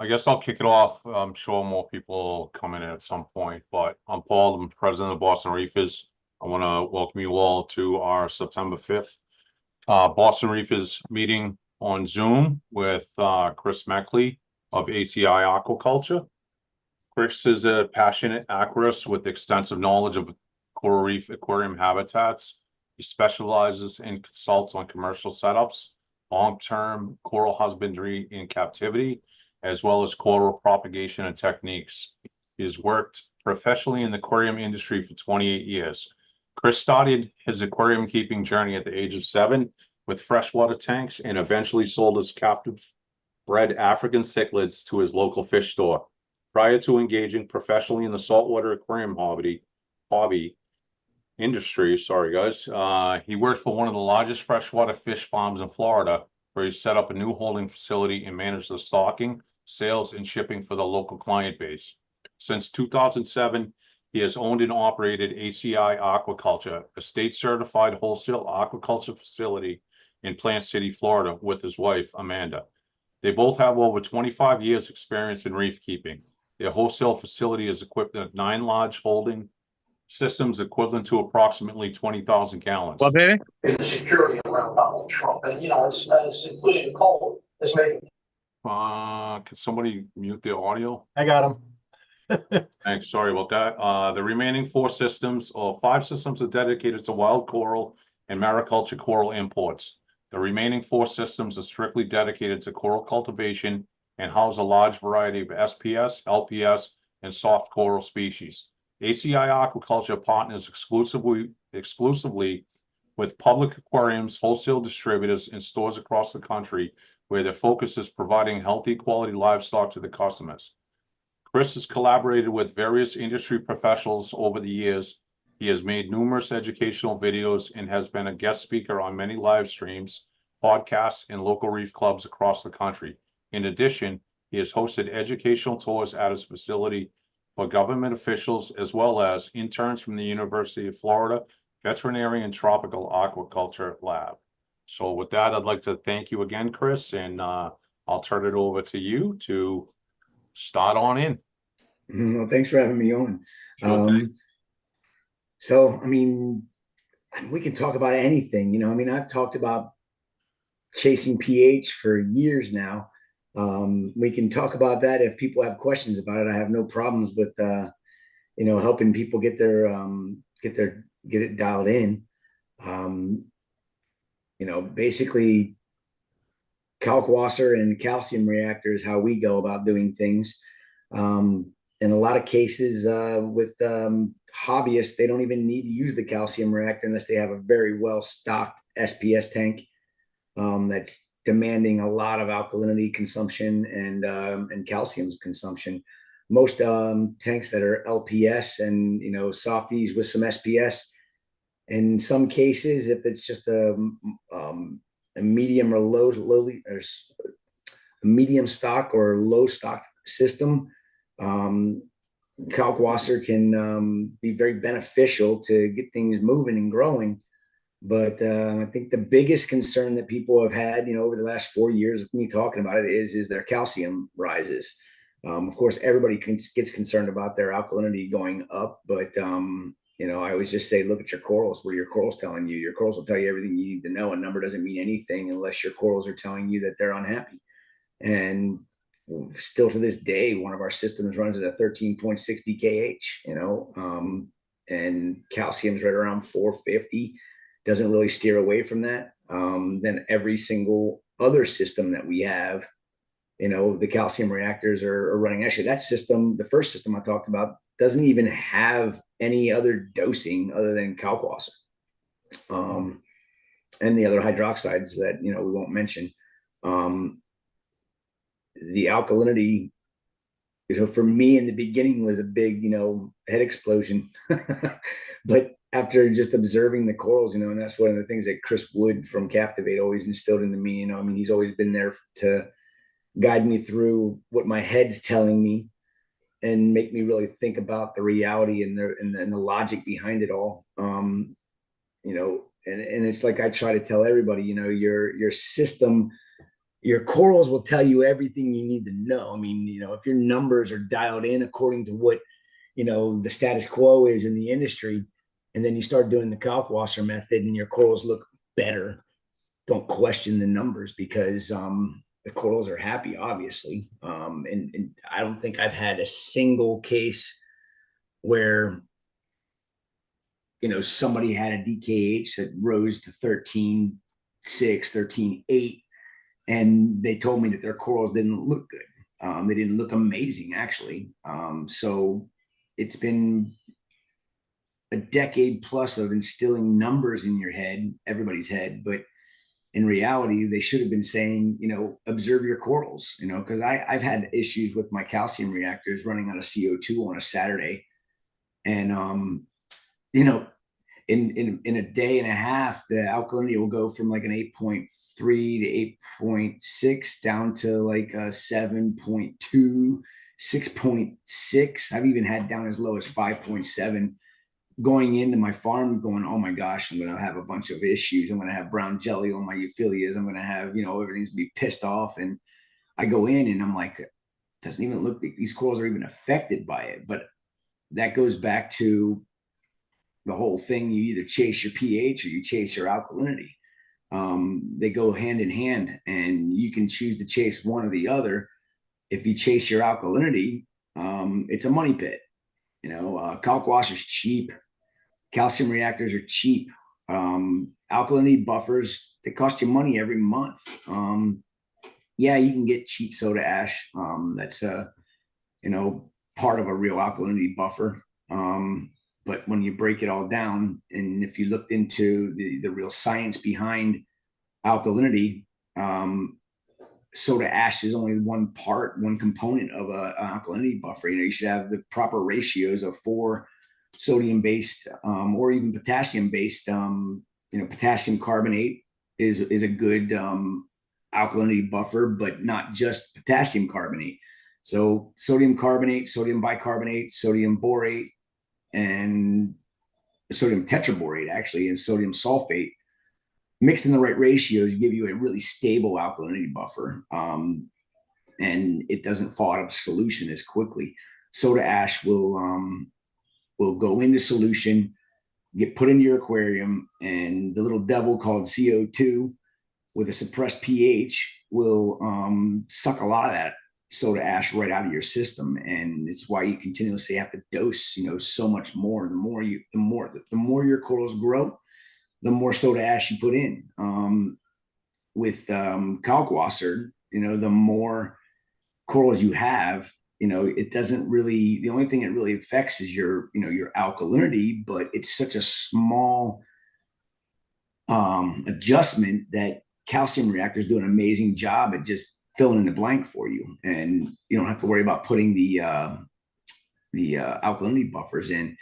I guess I'll kick it off. I'm sure more people will come in at some point, but I'm Paul, I'm president of Boston Reefers. I want to welcome you all to our September 5th Boston Reefers meeting on Zoom with Chris Meckley of ACI Aquaculture. Chris is a passionate aquarist with extensive knowledge of coral reef aquarium habitats. He specializes and consults on commercial setups, long-term coral husbandry in captivity, as well as coral propagation and techniques. He has worked professionally in the aquarium industry for 28 years. Chris started his aquarium keeping journey at the age of 7 with freshwater tanks and eventually sold his captive bred African cichlids to his local fish store. Prior to engaging professionally in the saltwater aquarium hobby industry, he worked for one of the largest freshwater fish farms in Florida, where he set up a new holding facility and managed the stocking, sales, and shipping for the local client base. Since 2007, he has owned and operated ACI Aquaculture, a state-certified wholesale aquaculture facility in Plant City, Florida, with his wife, Amanda. They both have over 25 years experience in reef keeping. Their wholesale facility is equipped with 9 large holding systems equivalent to approximately 20,000 gallons. What, baby? The security around Donald Trump, and it's including the cold. It's making. Can somebody mute the audio? I got him. Thanks. Sorry about that. The remaining 4 systems, or 5 systems, are dedicated to wild coral and mariculture coral imports. The remaining 4 systems are strictly dedicated to coral cultivation and house a large variety of SPS, LPS, and soft coral species. ACI Aquaculture partners exclusively with public aquariums, wholesale distributors, and stores across the country, where their focus is providing healthy, quality livestock to the customers. Chris has collaborated with various industry professionals over the years. He has made numerous educational videos and has been a guest speaker on many live streams, podcasts, and local reef clubs across the country. In addition, he has hosted educational tours at his facility for government officials, as well as interns from the University of Florida Veterinary and Tropical Aquaculture Lab. So with that, I'd like to thank you again, Chris, and I'll turn it over to you to start on in. Well, thanks for having me on. Sure. So, I mean, we can talk about anything, I've talked about chasing pH for years now. We can talk about that if people have questions about it. I have no problems with, helping people get it dialed in. Basically Kalkwasser and calcium reactor is how we go about doing things. In a lot of cases, with hobbyists, they don't even need to use the calcium reactor unless they have a very well stocked SPS tank that's demanding a lot of alkalinity consumption and calcium consumption. Most tanks that are LPS and softies with some SPS. In some cases, if it's just a medium or lowly or a medium stock or low stock system, Kalkwasser can be very beneficial to get things moving and growing. But I think the biggest concern that people have had, over the last 4 years of me talking about it is their calcium rises. Of course, everybody gets concerned about their alkalinity going up, but I always just say, look at your corals. What are your corals telling you? Your corals will tell you everything you need to know. A number doesn't mean anything unless your corals are telling you that they're unhappy. And still to this day, one of our systems runs at a 13.60 kH, and calcium's right around 450. Doesn't really steer away from that. Then every single other system that we have, the calcium reactors are running. Actually, that system, the first system I talked about, doesn't even have any other dosing other than Kalkwasser, and the other hydroxides that we won't mention. The alkalinity, for me in the beginning was a big, head explosion, but after just observing the corals, and that's one of the things that Chris Wood from Captivate always instilled into me. He's always been there to guide me through what my head's telling me and make me really think about the reality and the logic behind it all. And it's like I try to tell everybody, your system your corals will tell you everything you need to know. I mean, you know, if your numbers are dialed in according to what, you know, the status quo is in the industry, and then you start doing the Kalkwasser method and your corals look better, don't question the numbers, because the corals are happy, obviously. And I don't think I've had a single case where, you know, somebody had a DKH that rose to 13.6, 13.8, and they told me that their corals didn't look good. They didn't look amazing, actually. So it's been a decade plus of instilling numbers in your head, everybody's head, but in reality, they should have been saying, you know, observe your corals, you know, because I've had issues with my calcium reactors running out of CO2 on a Saturday. And, you know, in a day and a half, the alkalinity will go from like an 8.3 to 8.6 down to like a 7.2, 6.6. I've even had down as low as 5.7 going into my farm, going, oh my gosh, I'm going to have a bunch of issues. I'm going to have brown jelly on my euphyllias. I'm going to have, you know, everything's going to be pissed off. And I go in and I'm like, it doesn't even look like these corals are even affected by it. But that goes back to the whole thing. You either chase your pH or you chase your alkalinity. They go hand in hand, and you can choose to chase one or the other. If you chase your alkalinity, it's a money pit. You know, Kalkwasser is cheap. Calcium reactors are cheap. Alkalinity buffers, they cost you money every month. Yeah, you can get cheap soda ash. That's you know, part of a real alkalinity buffer. But when you break it all down, and if you looked into the real science behind alkalinity, soda ash is only one component of an alkalinity buffer. You know, you should have the proper ratios of 4 sodium based or even potassium based. You know, potassium carbonate is a good alkalinity buffer, but not just potassium carbonate. So sodium carbonate, sodium bicarbonate, sodium borate, and sodium tetraborate, actually, and sodium sulfate mixed in the right ratios give you a really stable alkalinity buffer. And it doesn't fall out of solution as quickly. Soda ash will go into solution, get put into your aquarium, and the little devil called CO2 with a suppressed pH will suck a lot of that soda ash right out of your system. And it's why you continuously have to dose, you know, so much more. The more your corals grow, the more soda ash you put in. With Kalkwasser, you know, the more corals you have, you know, it doesn't really, the only thing it really affects is your, you know, your alkalinity, but it's such a small adjustment that calcium reactors do an amazing job at just filling in the blank for you. And you don't have to worry about putting the alkalinity buffers in.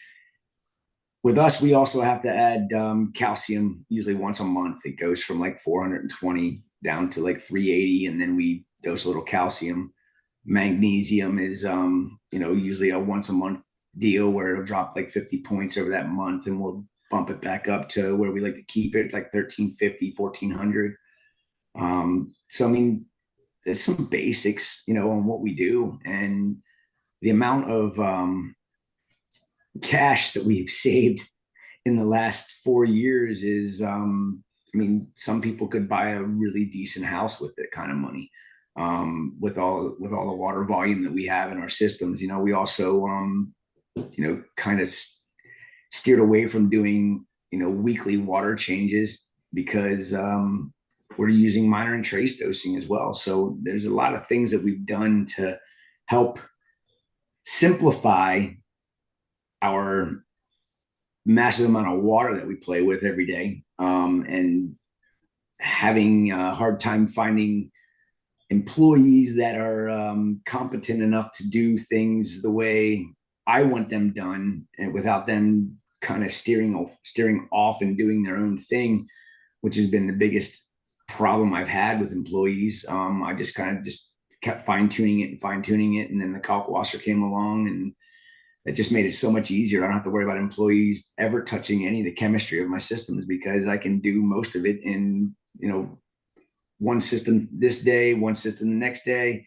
With us, we also have to add calcium usually once a month. It goes from like 420 down to like 380, and then we dose a little calcium. Magnesium is, you know, usually a once a month deal where it'll drop like 50 points over that month, and we'll bump it back up to where we like to keep it, like 1350, 1400. So, I mean, there's some basics, you know, on what we do, and the amount of cash that we've saved in the last 4 years is, I mean, some people could buy a really decent house with that kind of money. With all the water volume that we have in our systems, you know, we also, you know, kind of steered away from doing, you know, weekly water changes because we're using minor and trace dosing as well. So there's a lot of things that we've done to help simplify our massive amount of water that we play with every day, and having a hard time finding employees that are competent enough to do things the way I want them done, and without them kind of steering off and doing their own thing, which has been the biggest problem I've had with employees. I just kind of just kept fine tuning it, and then the Kalkwasser came along, and it just made it so much easier. I don't have to worry about employees ever touching any of the chemistry of my systems because I can do most of it in, you know, one system this day, one system the next day,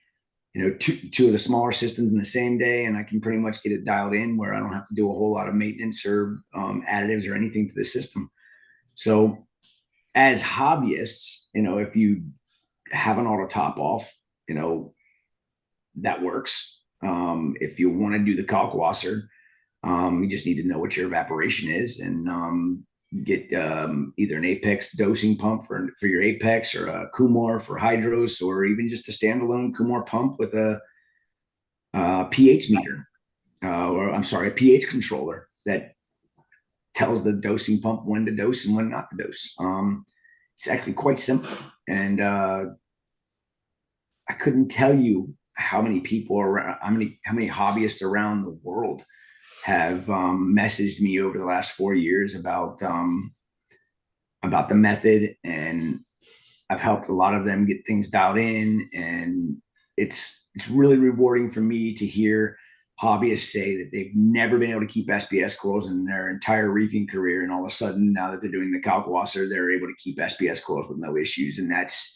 two of the smaller systems in the same day, and I can pretty much get it dialed in where I don't have to do a whole lot of maintenance or additives or anything to the system. So as hobbyists, if you have an auto top off, that works. If you want to do the Kalkwasser, you just need to know what your evaporation is and get either an Apex dosing pump for your Apex, or a Kumar for hydros, or even just a standalone Kumar pump with a pH meter, or I'm sorry, a pH controller that tells the dosing pump when to dose and when not to dose. It's actually quite simple, and I couldn't tell you how many people around, how many hobbyists around the world have messaged me over the last 4 years about the method, and I've helped a lot of them get things dialed in, and it's really rewarding for me to hear hobbyists say that they've never been able to keep SPS coils in their entire reefing career, and all of a sudden, now that they're doing the Kalkwasser, they're able to keep SPS coils with no issues, and that's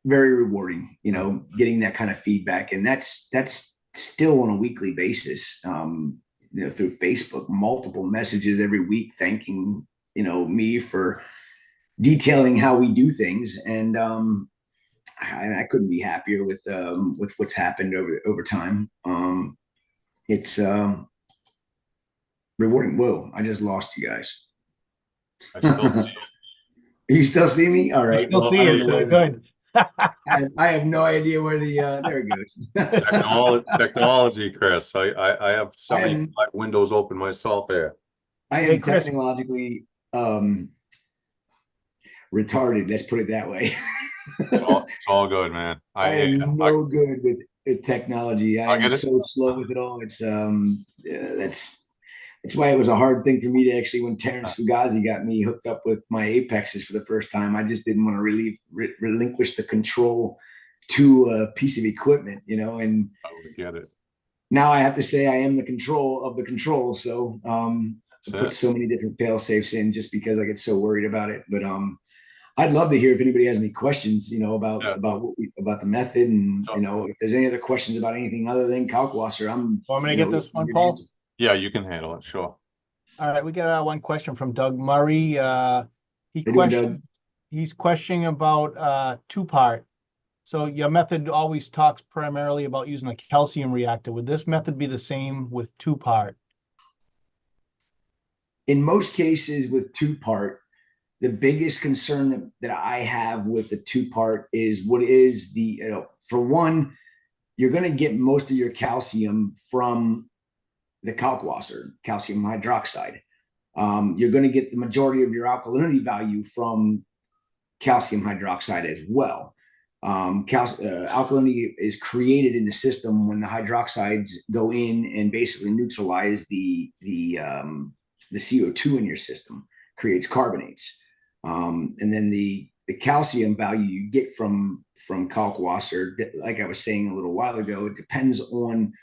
very rewarding, getting that kind of feedback, and that's still on a weekly basis, through Facebook, multiple messages every week thanking me for detailing how we do things, and I couldn't be happier with what's happened over time. It's rewarding. Whoa, I just lost you guys. I still You still see me? All right. Still see you, so good. I have no idea where the there it goes. technology, Chris. I have 75 windows open myself here. I Hey, am Chris. technologically retarded. Let's put it that way. It's all good, man. I am no good with technology. I am so slow with it all. It's that's why it was a hard thing for me to actually, when Terrence Fugazi got me hooked up with my Apexes for the first time, I just didn't want to relinquish the control to a piece of equipment, and I get it. now I have to say I am the control of the control. So I put so many different fail safes in just because I get so worried about it. But I'd love to hear if anybody has any questions, about the method, and if there's any other questions about anything other than Kalkwasser. Want me to get this one, Paul? Yeah, you can handle it. Sure. All right, we got one question from Doug Murray. He's questioning about two-part. So your method always talks primarily about using a calcium reactor. Would this method be the same with two-part? In most cases with two-part, the biggest concern that I have with the two-part is what is for one, you're going to get most of your calcium from the Kalkwasser, calcium hydroxide. You're going to get the majority of your alkalinity value from calcium hydroxide as well. Alkalinity is created in the system when the hydroxides go in and basically neutralize the CO2 in your system, creates carbonates. And then the calcium value you get from Kalkwasser, like I was saying a little while ago, it depends on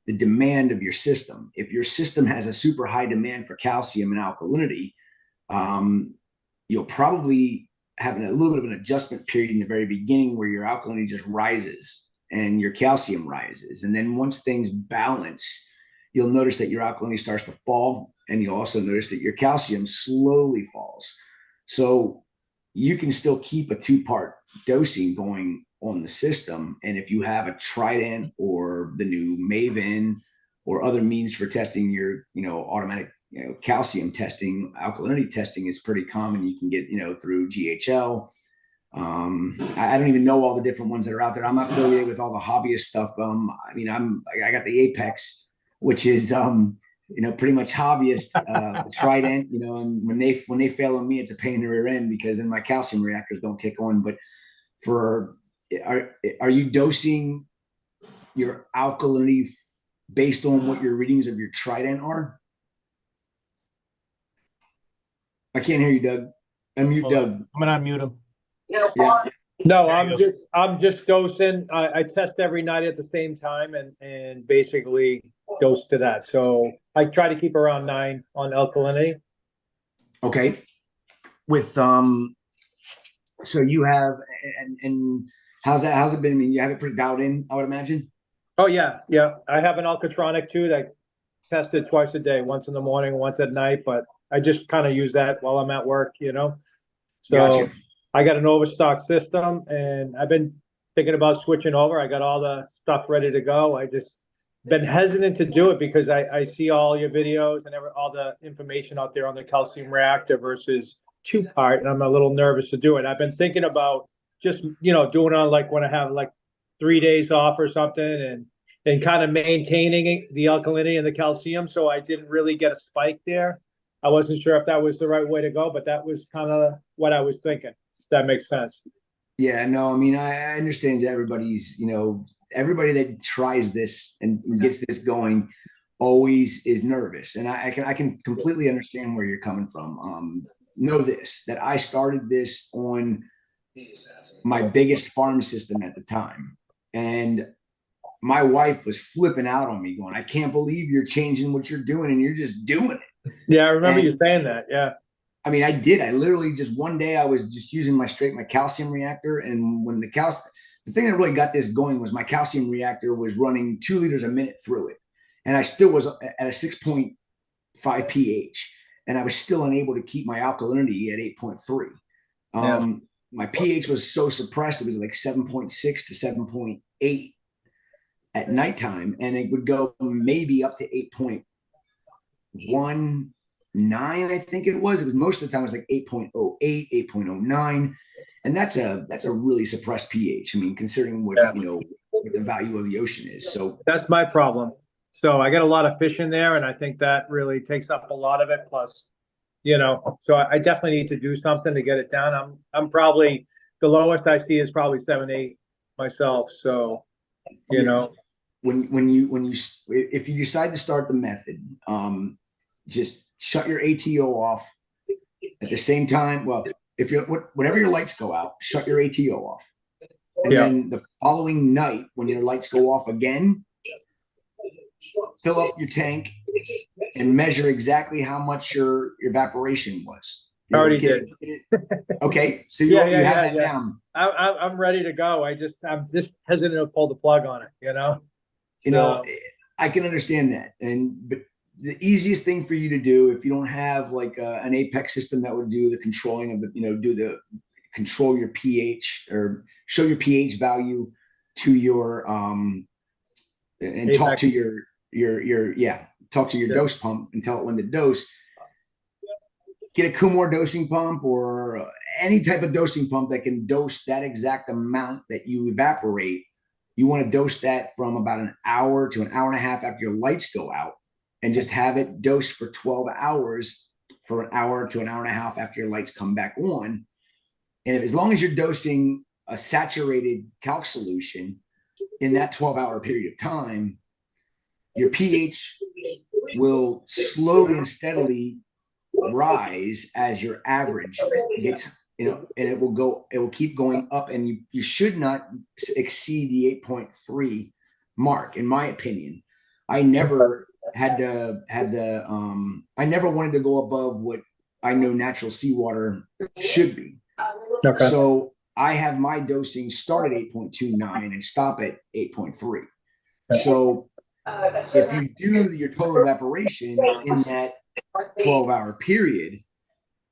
the demand of your system. If your system has a super high demand for calcium and alkalinity, you'll probably have a little bit of an adjustment period in the very beginning where your alkalinity just rises and your calcium rises. And then once things balance, you'll notice that your alkalinity starts to fall, and you'll also notice that your calcium slowly falls. So you can still keep a two-part dosing going on the system. And if you have a Trident or the new Maven or other means for testing your, automatic, calcium testing, alkalinity testing is pretty common. You can get, through GHL. I don't even know all the different ones that are out there. I'm not affiliated with all the hobbyist stuff. I got the Apex, which is, pretty much hobbyist, Trident, and when they fail on me, it's a pain in the rear end because then my calcium reactors don't kick on. But are you dosing your alkalinity based on what your readings of your Trident are? I can't hear you, Doug. Unmute Doug. I'm gonna unmute him. Yeah. No, I'm just dosing. I test every night at the same time and basically dose to that. So I try to keep around 9 on alkalinity. Okay. With So you have, and how's it been? I mean, you have it pretty dialed in, I would imagine. Oh, yeah, yeah. I have an Alcatronic too that tested twice a day, once in the morning, once at night, but I just kind of use that while I'm at work, you know? So Gotcha. I got an overstock system and I've been thinking about switching over. I got all the stuff ready to go. I just been hesitant to do it because I see all your videos and all the information out there on the calcium reactor versus two-part, and I'm a little nervous to do it. I've been thinking about just, doing it on like when I have like 3 days off or something and kind of maintaining the alkalinity and the calcium. So I didn't really get a spike there. I wasn't sure if that was the right way to go, but that was kind of what I was thinking. If that makes sense. Yeah, no, I mean, I understand everybody's, everybody that tries this and gets this going always is nervous. And I can completely understand where you're coming from. Know this, that I started this on my biggest farm system at the time. And my wife was flipping out on me going, I can't believe you're changing what you're doing and you're just doing it. Yeah, I remember you saying that. Yeah. I mean, I did. I literally just one day I was just using my calcium reactor. And when the thing that really got this going was my calcium reactor was running 2 liters a minute through it. And I still was at a 6.5 pH. And I was still unable to keep my alkalinity at 8.3. My pH was so suppressed, it was like 7.6 to 7.8 at nighttime. And it would go maybe up to 8.19, I think it was. It was most of the time it was like 8.08, 8.09. And that's a really suppressed pH. I mean, considering what what the value of the ocean is. So that's my problem. So I got a lot of fish in there, and I think that really takes up a lot of it. Plus, so I definitely need to do something to get it down. I'm probably the lowest I see is probably 7-8 myself. So, when you if you decide to start the method, just shut your ATO off at the same time. Well, if whenever your lights go out, shut your ATO off, and then the following night when your lights go off again, fill up your tank and measure exactly how much your evaporation was. Already did. Okay, so you have that down. I'm ready to go. I'm just hesitant to pull the plug on it. I can understand that, but the easiest thing for you to do, if you don't have like an Apex system that would do the controlling of control your pH or show your pH value to your and Apex. Talk to your dose pump and tell it when to dose. Get a Kumor dosing pump or any type of dosing pump that can dose that exact amount that you evaporate. You want to dose that from about an hour to an hour and a half after your lights go out, and just have it dosed for 12 hours for an hour to an hour and a half after your lights come back on. And as long as you're dosing a saturated calc solution in that 12-hour period of time, your pH will slowly and steadily rise as your average gets, and it will keep going up, and you should not exceed the 8.3 mark, in my opinion. I never I never wanted to go above what I know natural seawater should be. Okay. So I have my dosing start at 8.29 and stop at 8.3. So if you do your total evaporation in that 12-hour period,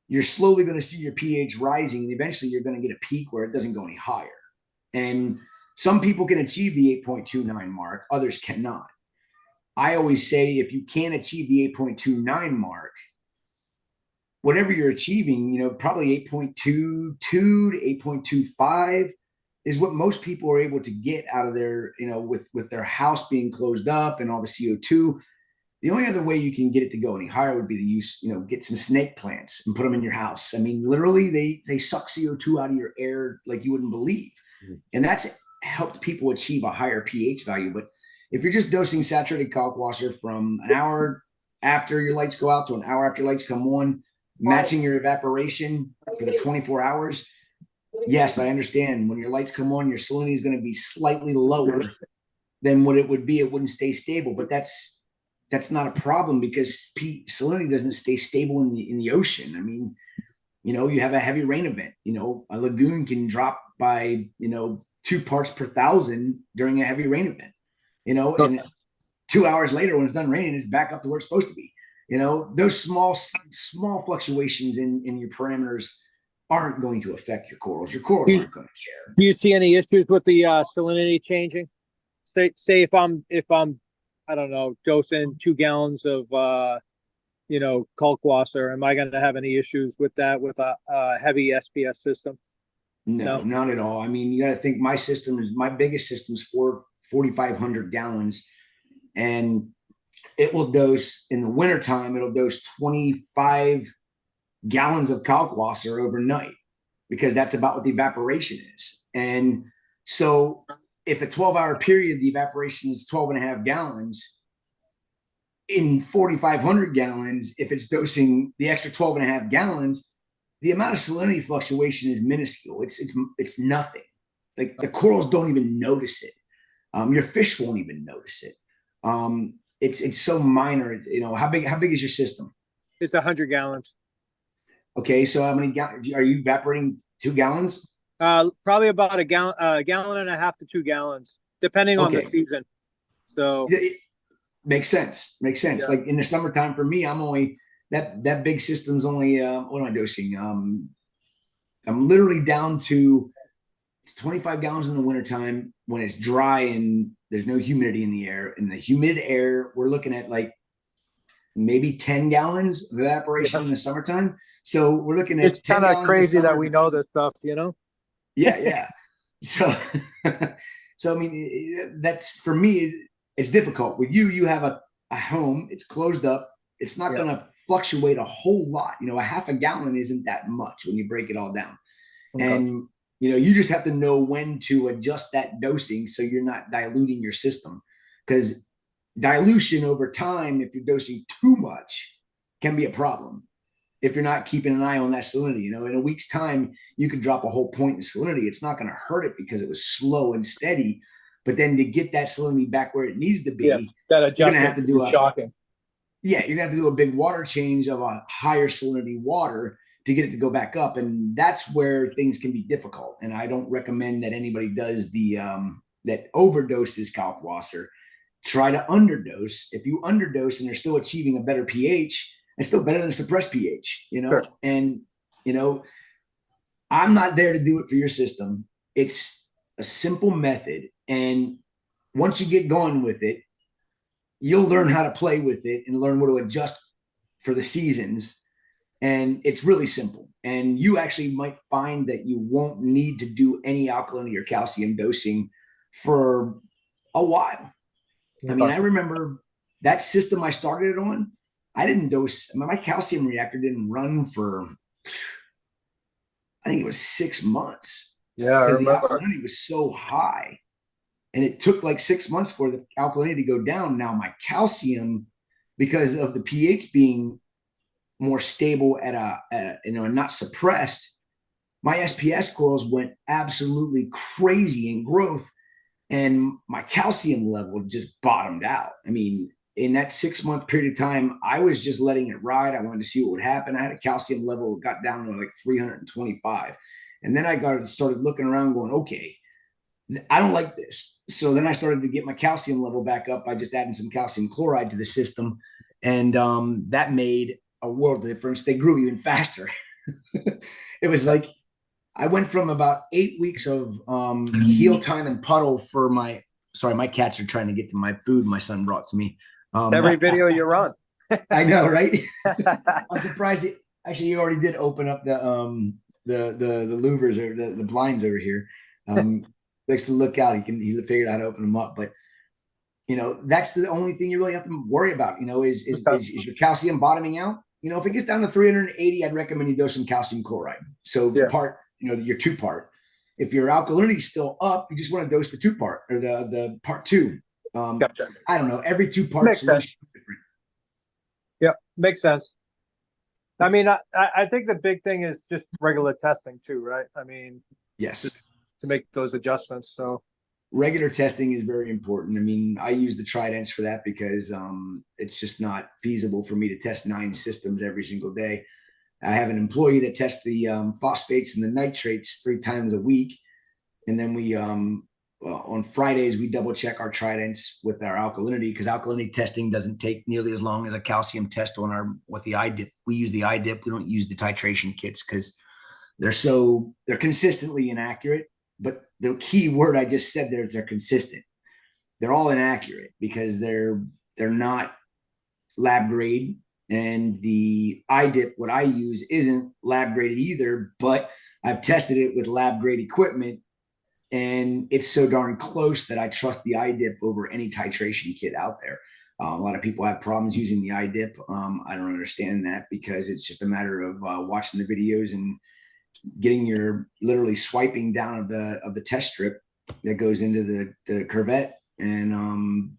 you're slowly going to see your pH rising, and eventually you're going to get a peak where it doesn't go any higher. And some people can achieve the 8.29 mark, others cannot. I always say if you can't achieve the 8.29 mark, whatever you're achieving, probably 8.22 to 8.25 is what most people are able to get out of their, with their house being closed up and all the CO2. The only other way you can get it to go any higher would be to use, get some snake plants and put them in your house. I mean, literally they suck CO2 out of your air like you wouldn't believe. And that's helped people achieve a higher pH value. But if you're just dosing saturated Kalkwasser from an hour after your lights go out to an hour after your lights come on, matching your evaporation for the 24 hours, yes, I understand. When your lights come on, your salinity is going to be slightly lower than what it would be. It wouldn't stay stable, but that's not a problem because salinity doesn't stay stable in the ocean. I mean, you have a heavy rain event. A lagoon can drop by 2 parts per thousand during a heavy rain event. And 2 hours later, when it's done raining, it's back up to where it's supposed to be. Those small fluctuations in your parameters aren't going to affect your corals. Your corals aren't going to care. Do you see any issues with the salinity changing? Say if I'm I don't know, dosing 2 gallons of Kalkwasser, am I going to have any issues with that with a heavy SPS system? No, not at all. I mean, you got to think my biggest system is 4,500 gallons, and it will dose in the wintertime, it'll dose 25 gallons of Kalkwasser overnight, because that's about what the evaporation is. And so if a 12-hour period, the evaporation is 12.5 gallons, in 4,500 gallons, if it's dosing the extra 12.5 gallons, the amount of salinity fluctuation is minuscule. It's nothing. Like, the corals don't even notice it. Your fish won't even notice it. It's so minor. How big is your system? It's 100 gallons. Okay, so how many gallons are you evaporating? 2 gallons? Probably about a gallon and a half to 2 gallons, depending on the season. So it makes sense. Yeah. Like in the summertime, for me, I'm only that big system's only what am I dosing? I'm literally down to, it's 25 gallons in the wintertime when it's dry and there's no humidity in the air. In the humid air, we're looking at like maybe 10 gallons of evaporation in the summertime. So we're looking at, it's kind of crazy that we know this stuff, Yeah. So I mean, that's, for me, it's difficult. With you have a home, it's closed up, it's not going to fluctuate a whole lot. A half a gallon isn't that much when you break it all down. Okay. And you just have to know when to adjust that dosing so you're not diluting your system, because dilution over time, if you're dosing too much, can be a problem if you're not keeping an eye on that salinity. In a week's time, you could drop a whole point in salinity. It's not going to hurt it because it was slow and steady. But then to get that salinity back where it needs to be, you're going to have to do shocking. Yeah, you're going to have to do a big water change of a higher salinity water to get it to go back up. And that's where things can be difficult. And I don't recommend that anybody does that overdoses Kalkwasser. Try to underdose. If you underdose and they're still achieving a better pH, it's still better than a suppressed pH, Sure. And, I'm not there to do it for your system. It's a simple method. And once you get going with it, you'll learn how to play with it and learn what to adjust for the seasons. And it's really simple. And you actually might find that you won't need to do any alkalinity or calcium dosing for a while. I mean, I remember that system I started it on, I didn't dose. My calcium reactor didn't run for, I think it was 6 months. Yeah. Because the alkalinity was so high. And it took like 6 months for the alkalinity to go down. Now my calcium, because of the pH being more stable at a not suppressed, my SPS corals went absolutely crazy in growth, and my calcium level just bottomed out. I mean, in that 6 month period of time, I was just letting it ride. I wanted to see what would happen. I had a calcium level got down to like 325. And then I started looking around going, okay, I don't like this. So then I started to get my calcium level back up by just adding some calcium chloride to the system. And that made a world of difference. They grew even faster. It was like, I went from about 8 weeks of heel time and puddle for my cats are trying to get to my food my son brought to me. Every video you run. I know, right? I'm surprised. Actually, you already did open up the louvers or the blinds over here. Likes to look out. He figured out how to open them up. But that's the only thing you really have to worry about. Is your calcium bottoming out? If it gets down to 380, I'd recommend you dose some calcium chloride. So your 2-part. If your alkalinity is still up, you just want to dose the 2-part or the part 2. Gotcha. I don't know. Every 2-part solution is different. Yeah, makes sense. I mean, I think the big thing is just regular testing too, right? I mean, yes, to make those adjustments. So regular testing is very important. I mean, I use the Tridents for that because it's just not feasible for me to test 9 systems every single day. I have an employee that tests the phosphates and the nitrates 3 times a week. And then we, on Fridays, we double check our tridents with our alkalinity, because alkalinity testing doesn't take nearly as long as a calcium test with the iDip. We use the iDip. We don't use the titration kits because they're consistently inaccurate. But the key word I just said there is they're consistent. They're all inaccurate because they're not lab grade, and the iDip, what I use, isn't lab graded either, but I've tested it with lab grade equipment, and it's so darn close that I trust the iDip over any titration kit out there. A lot of people have problems using the iDip. I don't understand that, because it's just a matter of watching the videos and getting your literally swiping down of the test strip that goes into the curvette, and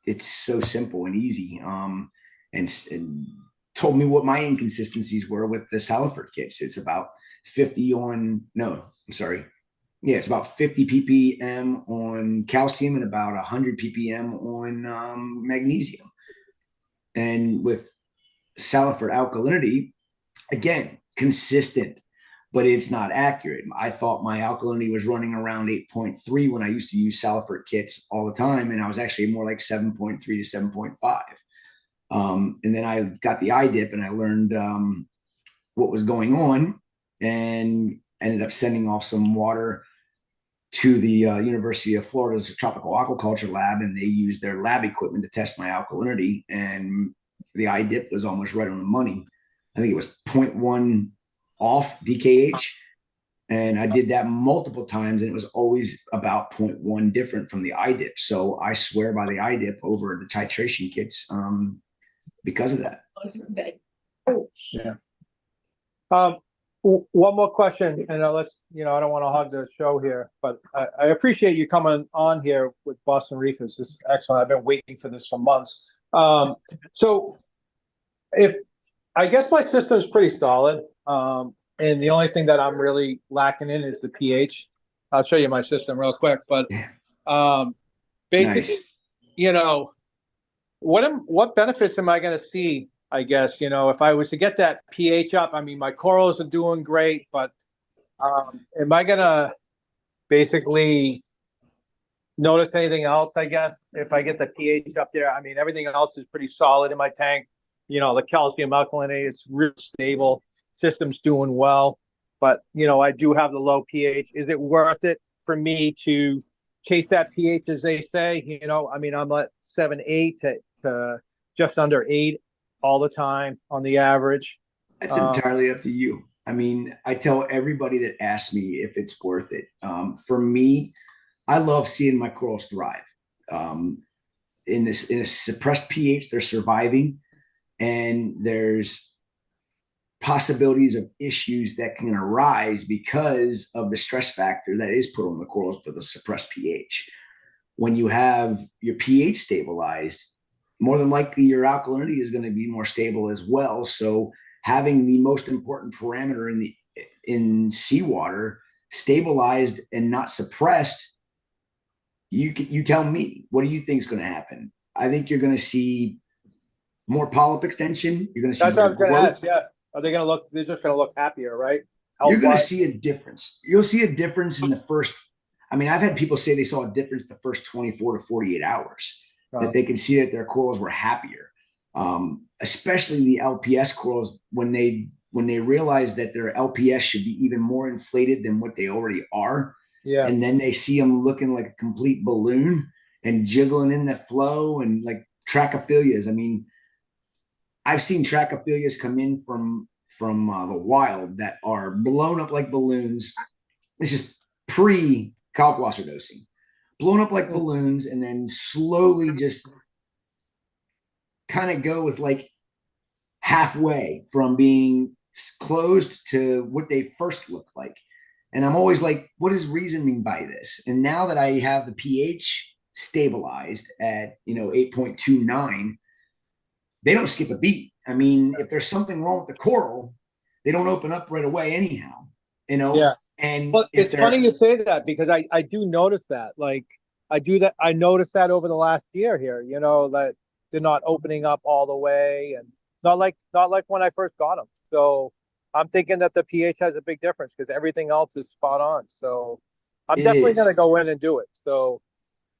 it's so simple and easy. And told me what my inconsistencies were with the Salifert kits. It's about 50 on, no, I'm sorry. Yeah, it's about 50 ppm on calcium and about 100 ppm on magnesium. And with Salifert alkalinity, again, consistent, but it's not accurate. I thought my alkalinity was running around 8.3 when I used to use Salifert kits all the time, and I was actually more like 7.3 to 7.5. And then I got the iDip and I learned what was going on, and ended up sending off some water to the University of Florida's tropical aquaculture lab, and they used their lab equipment to test my alkalinity, and the iDip was almost right on the money. I think it was 0.1 off DKH, and I did that multiple times, and it was always about 0.1 different from the iDip. So I swear by the iDip over the titration kits because of that. Yeah. One more question, and I don't want to hog the show here, but I appreciate you coming on here with Boston Reefers. This is excellent. I've been waiting for this for months. So if I guess my system is pretty solid, and the only thing that I'm really lacking in is the pH. I'll show you my system real quick, but basically, Nice. What benefits am I going to see? I guess, if I was to get that pH up, I mean, my corals are doing great, but am I going to basically notice anything else, I guess, if I get the pH up there? I mean, everything else is pretty solid in my tank. The calcium alkalinity is real stable. System's doing well, but, I do have the low pH. Is it worth it for me to chase that pH, as they say? I mean, I'm at 7.8 to just under 8 all the time on the average. That's entirely up to you. I mean, I tell everybody that asks me if it's worth it. For me, I love seeing my corals thrive. In a suppressed pH, they're surviving, and there's possibilities of issues that can arise because of the stress factor that is put on the corals for the suppressed pH. When you have your pH stabilized, more than likely your alkalinity is going to be more stable as well. So having the most important parameter in seawater stabilized and not suppressed, you tell me, what do you think is going to happen? I think you're going to see more polyp extension. You're going to see That's what I was going to growth. ask. Yeah, are they going to look? They're just going to look happier, right? You're going to Health-wise? see a difference. You'll see a difference in the first. I mean, I've had people say they saw a difference the first 24 to 48 hours. That they can see that their corals were happier, especially the LPS corals, when they realize that their LPS should be even more inflated than what they already are. Yeah. And then they see them looking like a complete balloon and jiggling in the flow, and like Trachyphilias. I mean, I've seen Trachyphilias come in from the wild that are blown up like balloons. It's just pre-Kalkwasser dosing. Blown up like balloons, and then slowly just kind of go with like halfway from being closed to what they first looked like. And I'm always like, what is reasoning by this? And now that I have the pH stabilized at 8.29, they don't skip a beat. I mean, if there's something wrong with the coral, they don't open up right away anyhow. Yeah. And well, it's funny you say that, because I do notice that. Like, I noticed that over the last year here, that they're not opening up all the way, and not like when I first got them. So I'm thinking that the pH has a big difference because everything else is spot on. So I'm It definitely is gonna go in and do it. So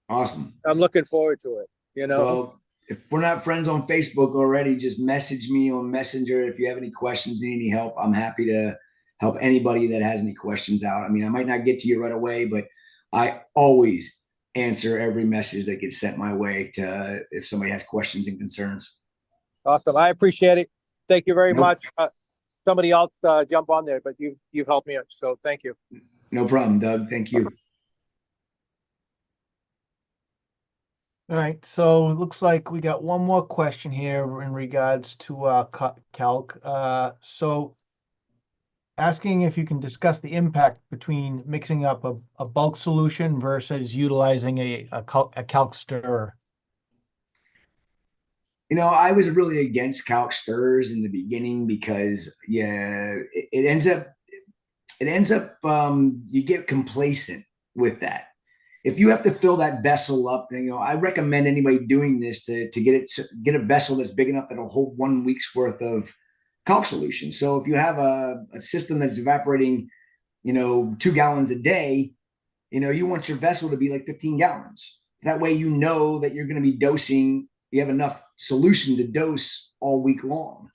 awesome. I'm looking forward to it, you know? Well, if we're not friends on Facebook already, just message me on Messenger. If you have any questions, need any help, I'm happy to help anybody that has any questions out. I mean, I might not get to you right away, but I always answer every message that gets sent my way to if somebody has questions and concerns. Awesome. I appreciate it. Thank you very Nope. much. Somebody else jump on there, but you've helped me out. So thank you. No problem, Doug. Thank you. All right, so it looks like we got one more question here in regards to calc. So asking if you can discuss the impact between mixing up a bulk solution versus utilizing a calc stirrer. You know, I was really against calc stirrers in the beginning because it ends up you get complacent with that. If you have to fill that vessel up, you know, I recommend anybody doing this to get a vessel that's big enough that'll hold 1 week's worth of calc solution. So if you have a system that's evaporating, you know, 2 gallons a day, you know, you want your vessel to be like 15 gallons. That way, you know that you're going to be dosing, you have enough solution to dose all week long.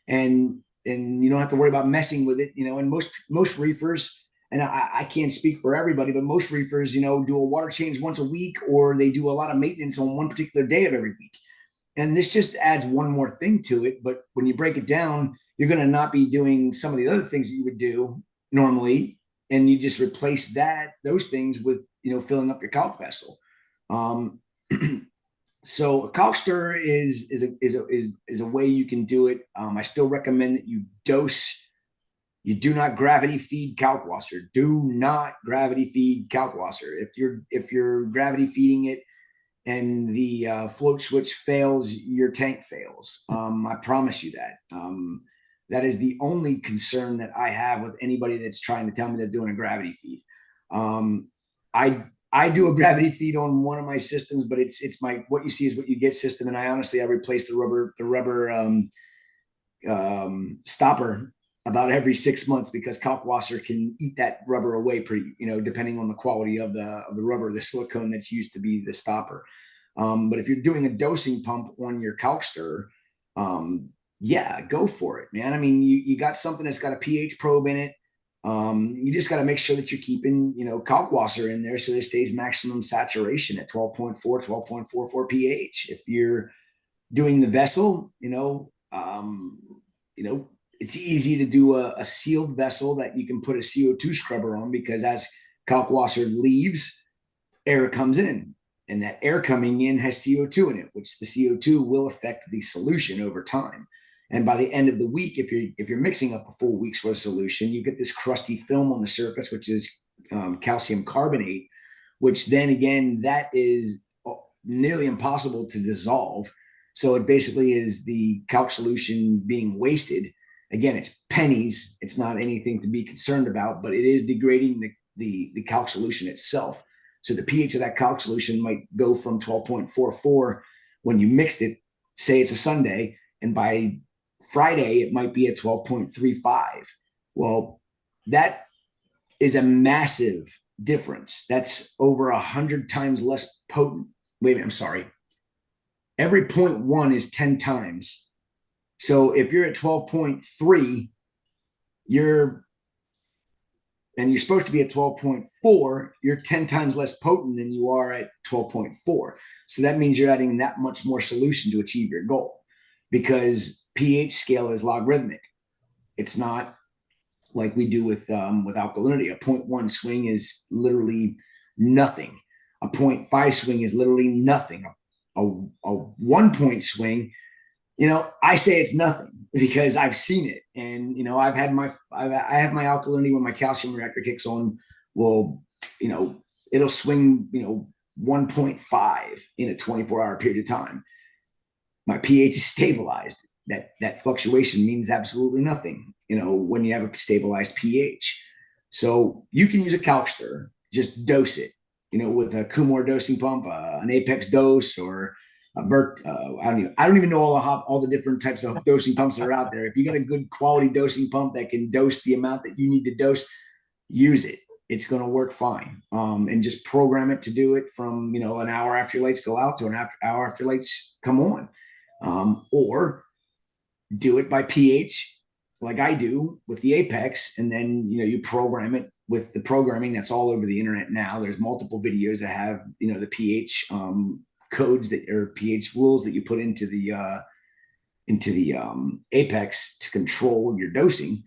And you don't have to worry about messing with it, you know, and most reefers, and I can't speak for everybody, but most reefers, you know, do a water change once a week, or they do a lot of maintenance on one particular day of every week. And this just adds one more thing to it. But when you break it down, you're going to not be doing some of the other things that you would do normally. And you just replace those things with, you know, filling up your calc vessel. So a calc stirrer is a way you can do it. I still recommend that you dose. You do not gravity feed Kalkwasser. Do not gravity feed Kalkwasser. If you're gravity feeding it and the float switch fails, your tank fails. I promise you that. That is the only concern that I have with anybody that's trying to tell me they're doing a gravity feed. I do a gravity feed on one of my systems, but it's my what you see is what you get system, and I replace the rubber stopper about every 6 months because Kalkwasser can eat that rubber away pretty, you know, depending on the quality of the rubber, the silicone that's used to be the stopper. But if you're doing a dosing pump on your calc stirrer, yeah, go for it, man. I mean, you got something that's got a pH probe in it. You just got to make sure that you're keeping, you know, Kalkwasser in there so it stays maximum saturation at 12.4, 12.44 pH. If you're doing the vessel, it's easy to do a sealed vessel that you can put a CO2 scrubber on because as Kalkwasser leaves, air comes in. And that air coming in has CO2 in it, which the CO2 will affect the solution over time. And by the end of the week, if you're mixing up a full week's worth of solution, you get this crusty film on the surface, which is calcium carbonate, which then again, that is nearly impossible to dissolve. So it basically is the calc solution being wasted. Again, it's pennies. It's not anything to be concerned about, but it is degrading the calc solution itself. So the pH of that calc solution might go from 12.44 when you mixed it, say it's a Sunday, and by Friday, it might be at 12.35. Well, that is a massive difference. That's over 100 times less potent. Wait a minute, I'm sorry. Every 0.1 is 10 times. So if you're at 12.3, and you're supposed to be at 12.4, you're 10 times less potent than you are at 12.4. So that means you're adding that much more solution to achieve your goal because pH scale is logarithmic. It's not like we do with alkalinity. A 0.1 swing is literally nothing. A 0.5 swing is literally nothing. A 1 point swing, you know, I say it's nothing because I've seen it. And, you know, I have my alkalinity when my calcium reactor kicks on. Well, you know, it'll swing, 1.5 in a 24-hour period of time. My pH is stabilized. That fluctuation means absolutely nothing, when you have a stabilized pH. So you can use a calc stirrer, just dose it, with a Kumor dosing pump, an Apex dose, or, I don't even know all the different types of dosing pumps that are out there. If you got a good quality dosing pump that can dose the amount that you need to dose, use it. It's going to work fine. And just program it to do it from, an hour after your lights go out to an hour after lights come on. Or do it by pH like I do with the Apex. And then, you program it with the programming that's all over the internet now. There's multiple videos that have, the pH codes that or pH rules that you put into the Apex to control your dosing.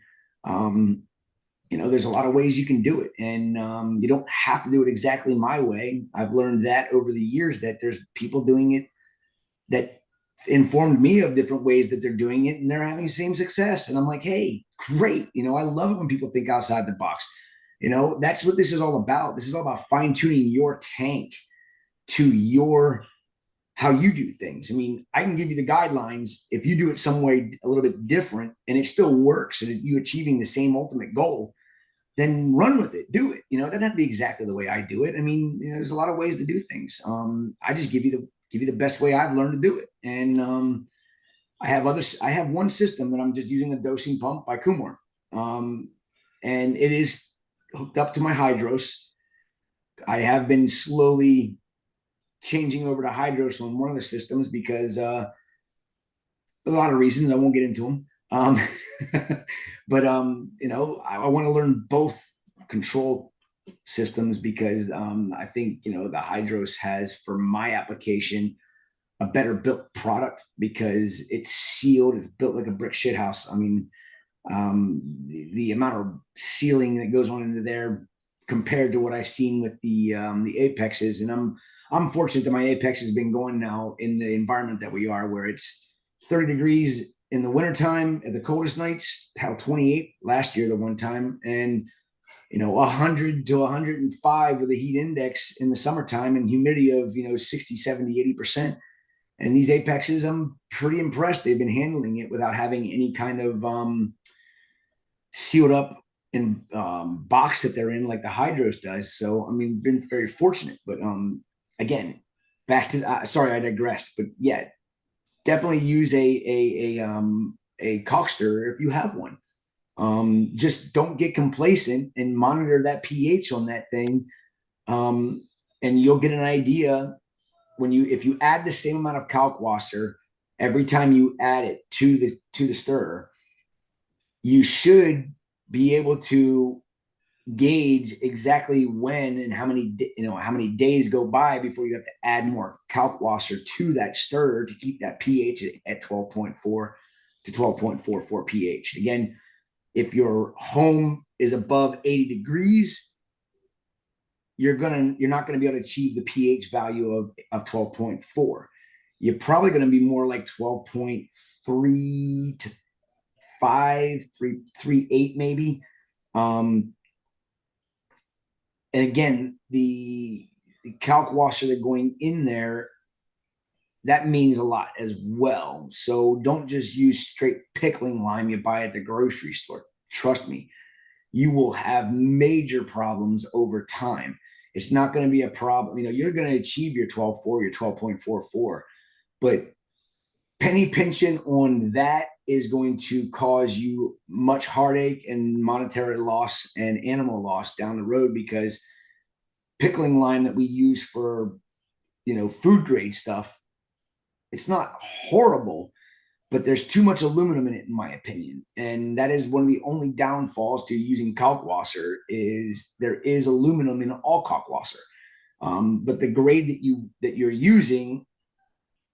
There's a lot of ways you can do it, and you don't have to do it exactly my way. I've learned that over the years that there's people doing it that informed me of different ways that they're doing it, and they're having the same success. And I'm like, hey, great. I love it when people think outside the box. That's what this is all about. This is all about fine tuning your tank to how you do things. I mean, I can give you the guidelines. If you do it some way a little bit different and it still works and you achieving the same ultimate goal, then run with it, do it. It doesn't have to be exactly the way I do it. I mean, there's a lot of ways to do things. I just give you the best way I've learned to do it. And I have one system that I'm just using, a dosing pump by Kumar. And it is hooked up to my Hydros. I have been slowly changing over to Hydros on one of the systems because a lot of reasons. I won't get into them. But I want to learn both control systems because I think the Hydros has, for my application, a better built product because it's sealed. It's built like a brick shit house. I mean, the amount of sealing that goes on into there compared to what I've seen with the Apexes, and I'm fortunate that my Apex has been going now in the environment that we are, where it's 30 degrees in the wintertime at the coldest nights, had 28 last year, the one time, and 100 to 105 with a heat index in the summertime and humidity of 60, 70, 80%. And these Apexes, I'm pretty impressed. They've been handling it without having any kind of sealed up in box that they're in like the Hydros does. So I mean, been very fortunate. But again, back to sorry, I digressed. But yeah, definitely use a caulk stirrer if you have one. Just don't get complacent and monitor that pH on that thing, and you'll get an idea if you add the same amount of Kalkwasser every time you add it to the stirrer. You should be able to gauge exactly when and how many days go by before you have to add more Kalkwasser to that stirrer to keep that pH at 12.4 to 12.44 pH. Again, if your home is above 80 degrees, you're not going to be able to achieve the pH value of 12.4. You're probably going to be more like 12.3 to 3.8 maybe. And again, the Kalkwasser that going in there, that means a lot as well. So don't just use straight pickling lime you buy at the grocery store. Trust me, you will have major problems over time. It's not going to be a problem. You're going to achieve your 12.4, your 12.44, but penny pinching on that is going to cause you much heartache and monetary loss and animal loss down the road, because pickling lime that we use for, food grade stuff, it's not horrible, but there's too much aluminum in it, in my opinion. And that is one of the only downfalls to using Kalkwasser, is there is aluminum in all Kalkwasser. But the grade that you're using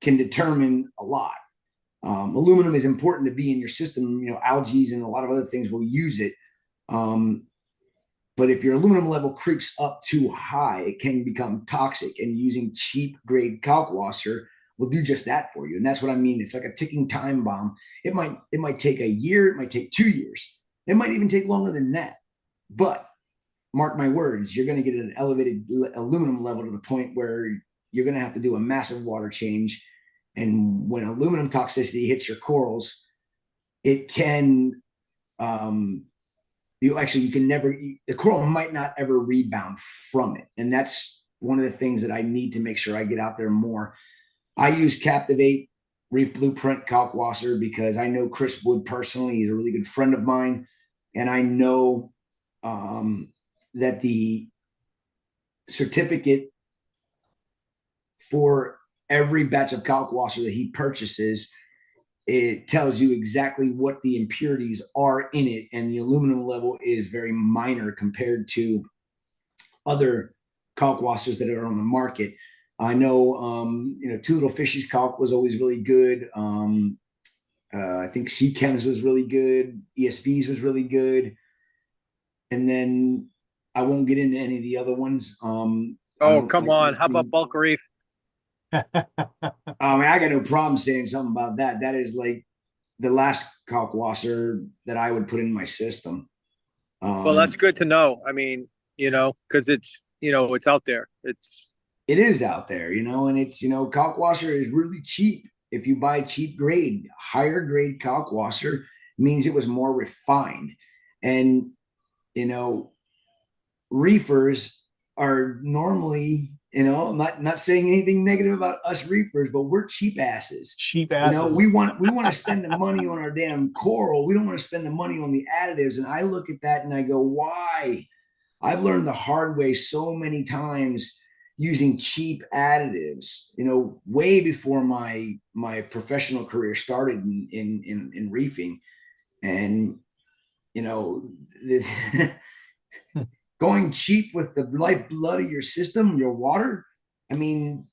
can determine a lot. Aluminum is important to be in your system. Algae and a lot of other things will use it. But if your aluminum level creeps up too high, it can become toxic, and using cheap grade Kalkwasser will do just that for you. And that's what I mean. It's like a ticking time bomb. It might take a year. It might take 2 years. It might even take longer than that. But mark my words, you're going to get an elevated aluminum level to the point where you're going to have to do a massive water change. And when aluminum toxicity hits your corals, it can, the coral might not ever rebound from it. And that's one of the things that I need to make sure I get out there more. I use Captivate Reef Blueprint Kalkwasser because I know Chris Wood personally. He's a really good friend of mine. And I know that the certificate for every batch of Kalkwasser that he purchases, it tells you exactly what the impurities are in it. And the aluminum level is very minor compared to other Kalkwassers that are on the market. I know, Two Little Fishies calc was always really good. I think Sea Chems was really good. ESVs was really good. And then I won't get into any of the other ones. Oh, come on. How about bulk reef? I got no problem saying something about that. That is like the last Kalkwasser that I would put in my system. Well, that's good to know. I mean, because it's out there. It is out there, and it's, Kalkwasser is really cheap. If you buy cheap grade, higher grade Kalkwasser means it was more refined. And, reefers are normally, I'm not saying anything negative about us reefers, but we're cheap asses. Cheap asses. We want to spend the money on our damn coral. We don't want to spend the money on the additives. And I look at that and I go, why? I've learned the hard way so many times using cheap additives, way before my professional career started in reefing. And, going cheap with the lifeblood of your system, your water. I mean,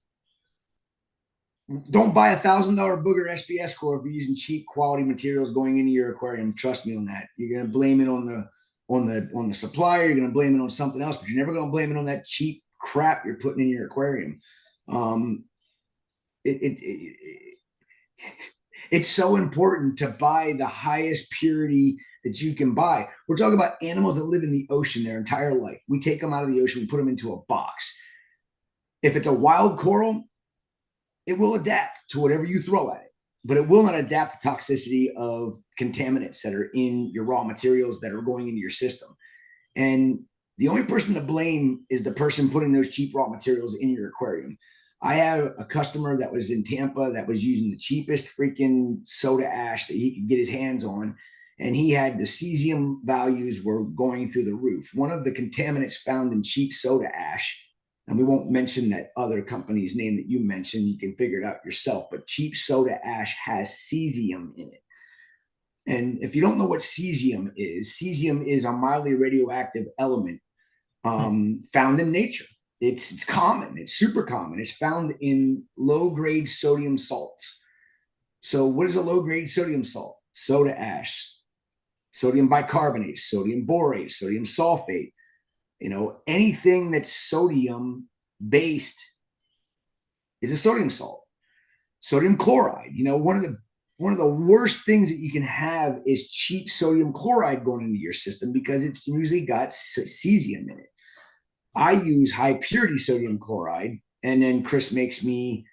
don't buy $1,000 booger SBS core if you're using cheap quality materials going into your aquarium. Trust me on that. You're going to blame it on the supplier. You're going to blame it on something else, but you're never going to blame it on that cheap crap you're putting in your aquarium. It's so important to buy the highest purity that you can buy. We're talking about animals that live in the ocean their entire life. We take them out of the ocean, we put them into a box. If it's a wild coral, it will adapt to whatever you throw at it, but it will not adapt to toxicity of contaminants that are in your raw materials that are going into your system. And the only person to blame is the person putting those cheap raw materials in your aquarium. I have a customer that was in Tampa that was using the cheapest freaking soda ash that he could get his hands on. And he had the cesium values were going through the roof. One of the contaminants found in cheap soda ash, and we won't mention that other company's name that you mentioned, you can figure it out yourself, but cheap soda ash has cesium in it. And if you don't know what cesium is a mildly radioactive element found in nature. It's common. It's super common. It's found in low-grade sodium salts. So what is a low-grade sodium salt? Soda ash, sodium bicarbonate, sodium borate, sodium sulfate. Anything that's sodium-based is a sodium salt. Sodium chloride. One of the worst things that you can have is cheap sodium chloride going into your system because it's usually got cesium in it. I use high purity sodium chloride, and then Chris makes me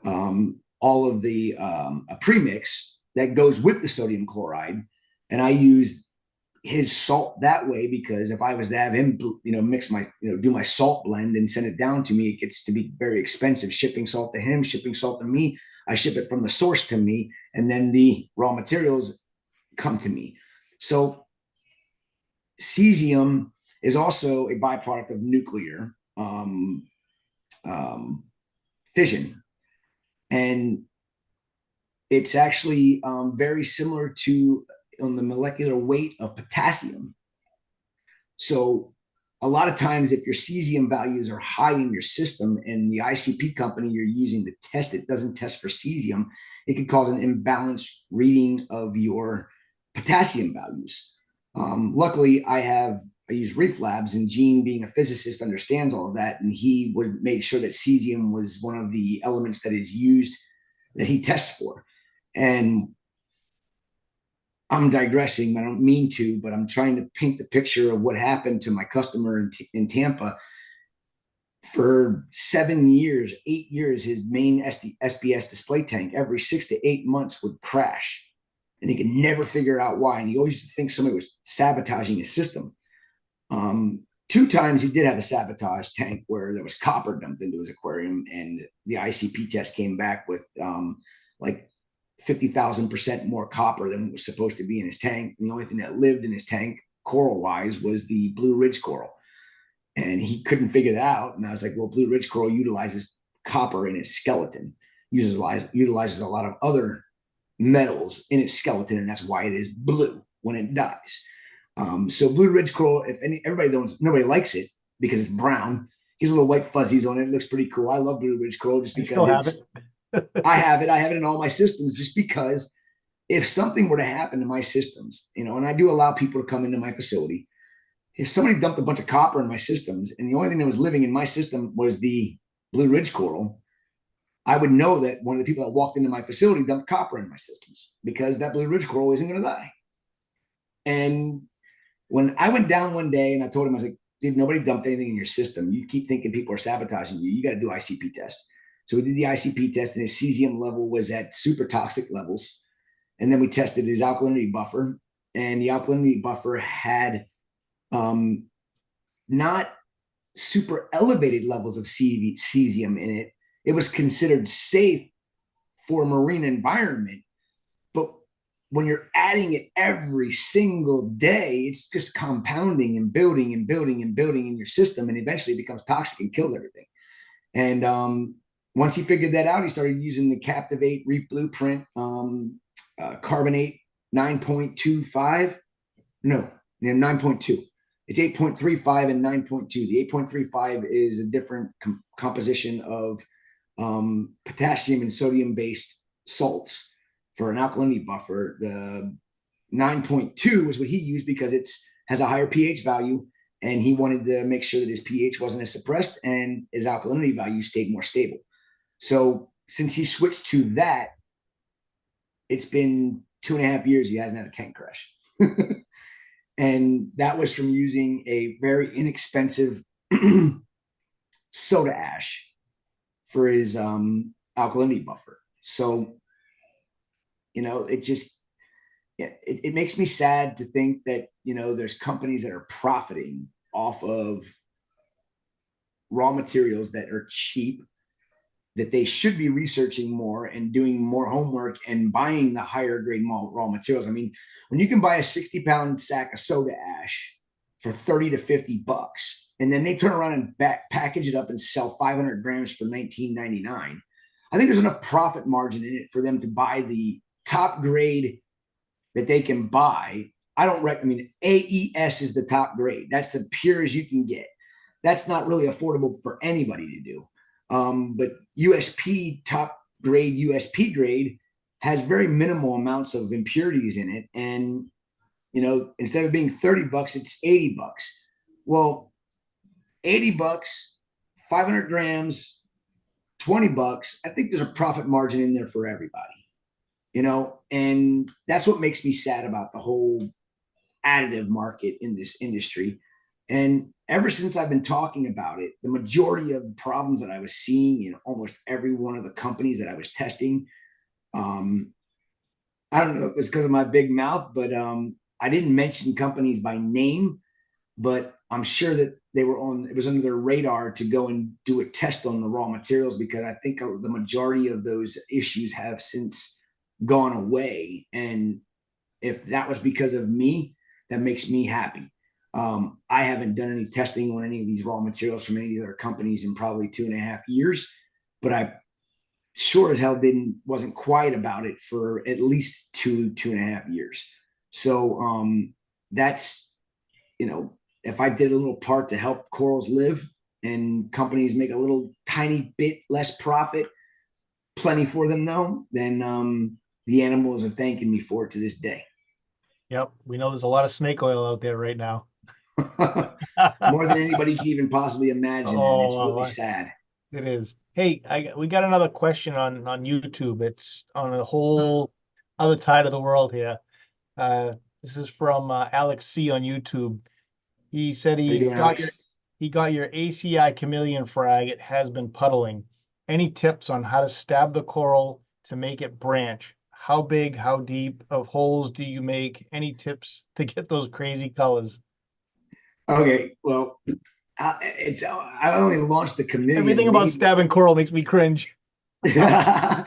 all of the a premix that goes with the sodium chloride, and I use his salt that way because if I was to have him, mix my, do my salt blend and send it down to me, it gets to be very expensive. Shipping salt to him, shipping salt to me. I ship it from the source to me, and then the raw materials come to me. So cesium is also a byproduct of nuclear fission. And it's actually very similar to on the molecular weight of potassium. So a lot of times if your cesium values are high in your system and the ICP company you're using to test it doesn't test for cesium, it could cause an imbalanced reading of your potassium values. Luckily, I use Reef Labs, and Gene, being a physicist, understands all of that, and he would make sure that cesium was one of the elements that is used that he tests for. And I'm digressing, I don't mean to, but I'm trying to paint the picture of what happened to my customer in Tampa. For 7 years, 8 years, his main SBS display tank every 6 to 8 months would crash, and he could never figure out why. And he always used to think somebody was sabotaging his system. 2 2 times he did have a sabotage tank where there was copper dumped into his aquarium, and the ICP test came back with like 50,000% more copper than was supposed to be in his tank. The only thing that lived in his tank, coral wise, was the Blue Ridge coral, and he couldn't figure that out. And I was like, well, Blue Ridge coral utilizes copper in its skeleton, utilizes a lot of other metals in its skeleton, and that's why it is blue when it dies. So Blue Ridge coral, everybody knows, nobody likes it because it's brown. He's little white fuzzies on it. It looks pretty cool. I love Blue Ridge coral just because it's. I have it in all my systems, just because if something were to happen to my systems, and I do allow people to come into my facility. If somebody dumped a bunch of copper in my systems and the only thing that was living in my system was the Blue Ridge coral, I would know that one of the people that walked into my facility dumped copper in my systems, because that Blue Ridge coral isn't going to die. And when I went down one day and I told him, I was like, dude, nobody dumped anything in your system. You keep thinking people are sabotaging you. You got to do ICP test. So we did the ICP test, and his cesium level was at super toxic levels. And then we tested his alkalinity buffer, and the alkalinity buffer had not super elevated levels of cesium in it. It was considered safe for a marine environment. But when you're adding it every single day, it's just compounding and building and building and building in your system, and eventually it becomes toxic and kills everything. And once he figured that out, he started using the Captivate Reef Blueprint carbonate 9.25. No, 9.2. It's 8.35 and 9.2. The 8.35 is a different composition of potassium and sodium-based salts for an alkalinity buffer. The 9.2 is what he used because it has a higher pH value, and he wanted to make sure that his pH wasn't as suppressed and his alkalinity value stayed more stable. So since he switched to that, it's been 2.5 years he hasn't had a tank crash. And that was from using a very inexpensive soda ash for his alkalinity buffer. So, it makes me sad to think that, there's companies that are profiting off of raw materials that are cheap, that they should be researching more and doing more homework and buying the higher grade raw materials. I mean, when you can buy a 60-pound sack of soda ash for 30 to 50 bucks, and then they turn around and package it up and sell 500 grams for $19.99, I think there's enough profit margin in it for them to buy the top grade that they can buy. AES is the top grade. That's the pure as you can get. That's not really affordable for anybody to do. But USP, top grade USP grade, has very minimal amounts of impurities in it. And, instead of being 30 bucks, it's 80 bucks. Well, 80 bucks, 500 grams, 20 bucks. I think there's a profit margin in there for everybody, and that's what makes me sad about the whole additive market in this industry. And ever since I've been talking about it, the majority of the problems that I was seeing in almost every one of the companies that I was testing, I don't know if it's because of my big mouth, but I didn't mention companies by name, but I'm sure that it was under their radar to go and do a test on the raw materials, because I think the majority of those issues have since gone away. And if that was because of me, that makes me happy. I haven't done any testing on any of these raw materials from any of the other companies in probably 2.5 years, but I sure as hell wasn't quiet about it for at least 2.5 years. So that's, if I did a little part to help corals live and companies make a little tiny bit less profit, plenty for them though, then the animals are thanking me for it to this day. Yep, we know there's a lot of snake oil out there right now. More than anybody can even possibly imagine. And it's really sad. It is. Hey, we got another question on YouTube. It's on a whole other side of the world here. This is from Alex C on YouTube. He said he got your ACI chameleon frag. It has been puddling. Any tips on how to stab the coral to make it branch? How big, how deep of holes do you make? Any tips to get those crazy colors? Okay, well, I only launched the chameleon. Everything about maybe- stabbing coral makes me cringe. I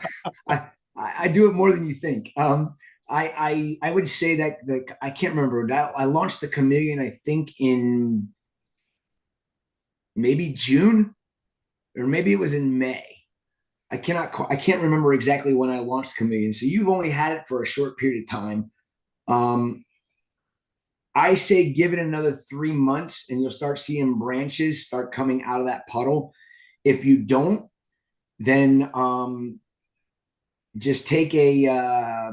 do it more than you think. I would say that I can't remember. I launched the chameleon, I think, in maybe June, or maybe it was in May. I can't remember exactly when I launched chameleon. So you've only had it for a short period of time. I say give it another 3 months and you'll start seeing branches start coming out of that puddle. If you don't, then just take a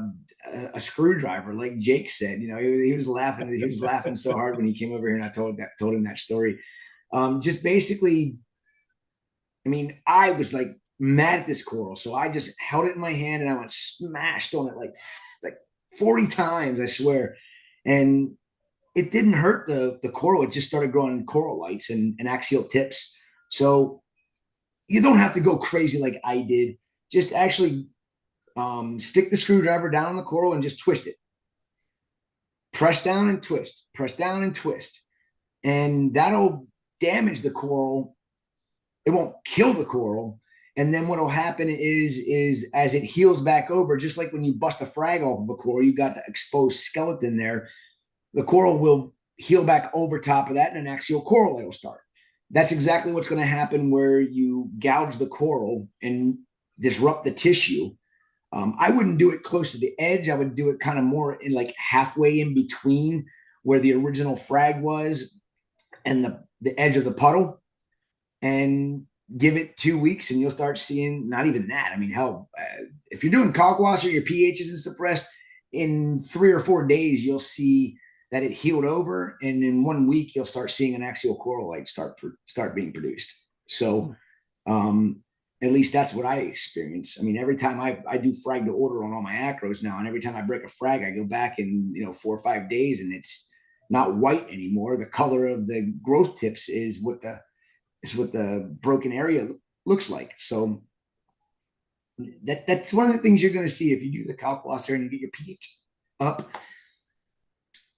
screwdriver, like Jake said. You know, he was laughing. He was laughing so hard when he came over here, and I told him that story. Just basically, I mean, I was like mad at this coral, so I just held it in my hand and I went smashed on it like 40 times, I swear, and it didn't hurt the coral. It just started growing coral lights and axial tips. So you don't have to go crazy like I did. Just actually stick the screwdriver down on the coral and just twist it. Press down and twist, press down and twist. And that'll damage the coral. It won't kill the coral. And then what will happen is as it heals back over, just like when you bust a frag off of a coral, you got the exposed skeleton there, the coral will heal back over top of that and an axial coral light will start. That's exactly what's going to happen where you gouge the coral and disrupt the tissue. I wouldn't do it close to the edge. I would do it kind of more in like halfway in between where the original frag was and the edge of the puddle, and give it 2 weeks and you'll start seeing not even that. I mean, hell, if you're doing Kalkwasser, your pH isn't suppressed, in 3 or 4 days, you'll see that it healed over. And in 1 week, you'll start seeing an axial coral light start being produced. So, at least that's what I experience. I mean, every time I do frag to order on all my acros now, and every time I break a frag, I go back in 4 or 5 days, and it's not white anymore. The color of the growth tips is what the broken area looks like. So that's one of the things you're going to see if you do the Kalkwasser and you get your pH up.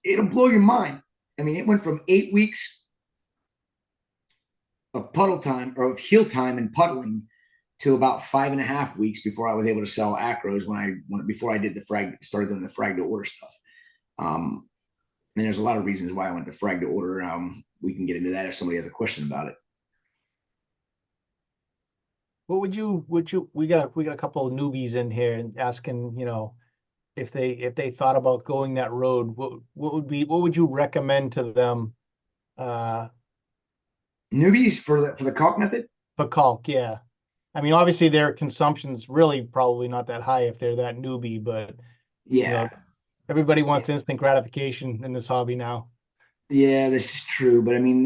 It'll blow your mind. I mean, it went from 8 weeks of puddle time or of heel time and puddling to about 5.5 weeks before I was able to sell acros before I did started doing the frag to order stuff. And there's a lot of reasons why I went to frag to order. We can get into that if somebody has a question about it. What we got a couple of newbies in here and asking, if they thought about going that road, what would you recommend to them? Newbies for the caulk method? For caulk, yeah. I mean, obviously their consumption's really probably not that high if they're that newbie, but yeah, everybody wants instant gratification in this hobby now. Yeah, this is true. But I mean,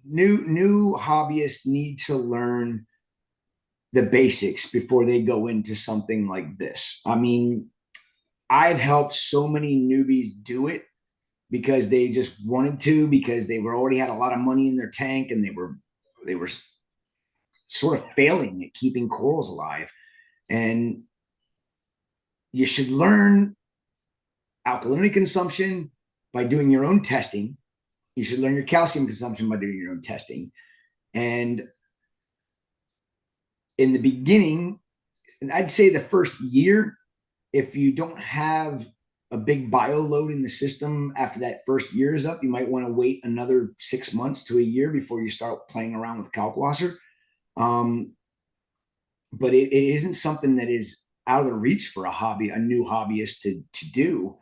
new hobbyists need to learn the basics before they go into something like this. I mean, I've helped so many newbies do it because they just wanted to, because they already had a lot of money in their tank and they were sort of failing at keeping corals alive. And you should learn alkalinity consumption by doing your own testing. You should learn your calcium consumption by doing your own testing. And in the beginning, and I'd say the first year, if you don't have a big bio load in the system after that first year is up, you might want to wait another 6 months to a year before you start playing around with Kalkwasser. But it isn't something that is out of the reach for a new hobbyist to do.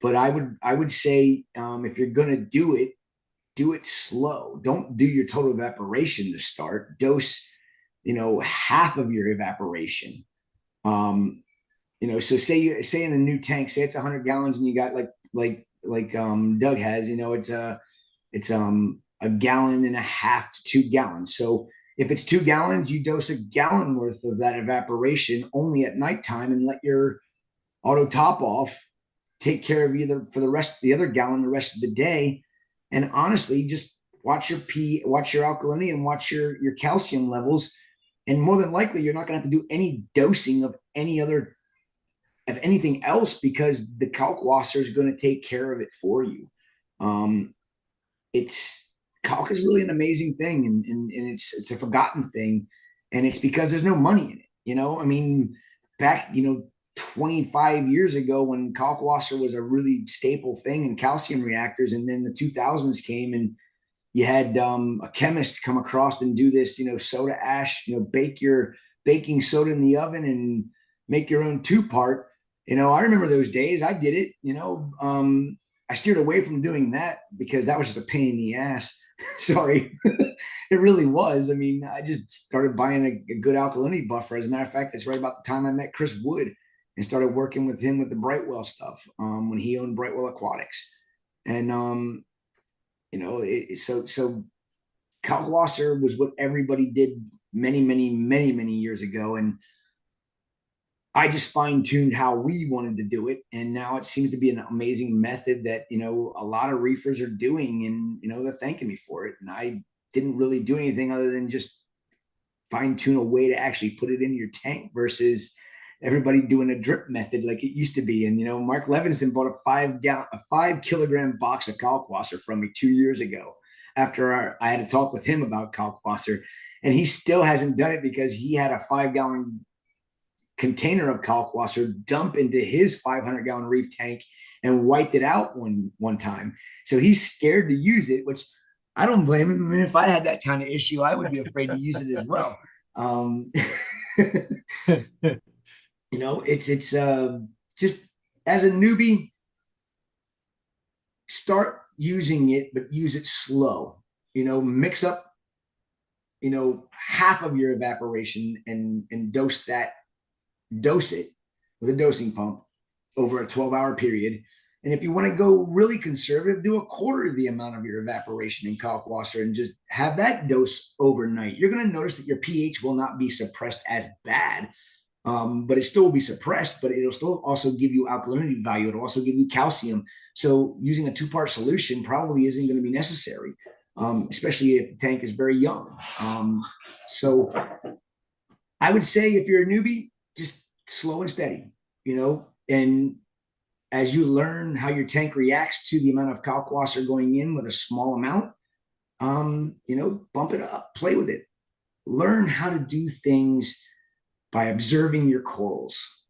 But I would say if you're going to do it slow. Don't do your total evaporation to start. Dose, half of your evaporation. So say in a new tank, say it's 100 gallons and you got like Doug has, it's a gallon and a half to 2 gallons. So if it's 2 gallons, you dose a gallon worth of that evaporation only at nighttime and let your auto top off take care of either for the other gallon the rest of the day. And honestly, just watch your alkalinity and watch your calcium levels. And more than likely, you're not going to have to do any dosing of anything else because the Kalkwasser is going to take care of it for you. it's calc is really an amazing thing, and it's a forgotten thing, and it's because there's no money in it. I mean, back 25 years ago when Kalkwasser was a really staple thing in calcium reactors, and then the 2000s came and you had a chemist come across and do this, soda ash, bake your baking soda in the oven and make your own two-part. I remember those days. I did it. I steered away from doing that because that was just a pain in the ass. Sorry, it really was. I mean, I just started buying a good alkalinity buffer. As a matter of fact, that's right about the time I met Chris Wood and started working with him with the Brightwell stuff when he owned Brightwell Aquatics. And so Kalkwasser was what everybody did many, many, many, many years ago, and I just fine-tuned how we wanted to do it, and now it seems to be an amazing method that a lot of reefers are doing, and they're thanking me for it. And I didn't really do anything other than just fine-tune a way to actually put it in your tank versus everybody doing a drip method like it used to be. And Mark Levinson bought a 5 kilogram box of Kalkwasser from me 2 years ago after I had to talk with him about Kalkwasser, and he still hasn't done it because he had a 5-gallon container of Kalkwasser dump into his 500-gallon reef tank and wiped it out one time. So he's scared to use it, which I don't blame him. I mean, if I had that kind of issue, I would be afraid to use it as well. It's just as a newbie, start using it, but use it slow. Mix up, half of your evaporation and dose it with a dosing pump over a 12-hour period. And if you want to go really conservative, do a quarter of the amount of your evaporation in Kalkwasser and just have that dose overnight. You're going to notice that your pH will not be suppressed as bad, but it still will be suppressed, but it'll still also give you alkalinity value. It'll also give you calcium. So using a 2-part solution probably isn't going to be necessary, especially if the tank is very young. So I would say if you're a newbie, just slow and steady, and as you learn how your tank reacts to the amount of Kalkwasser going in with a small amount, bump it up, play with it, learn how to do things by observing your corals.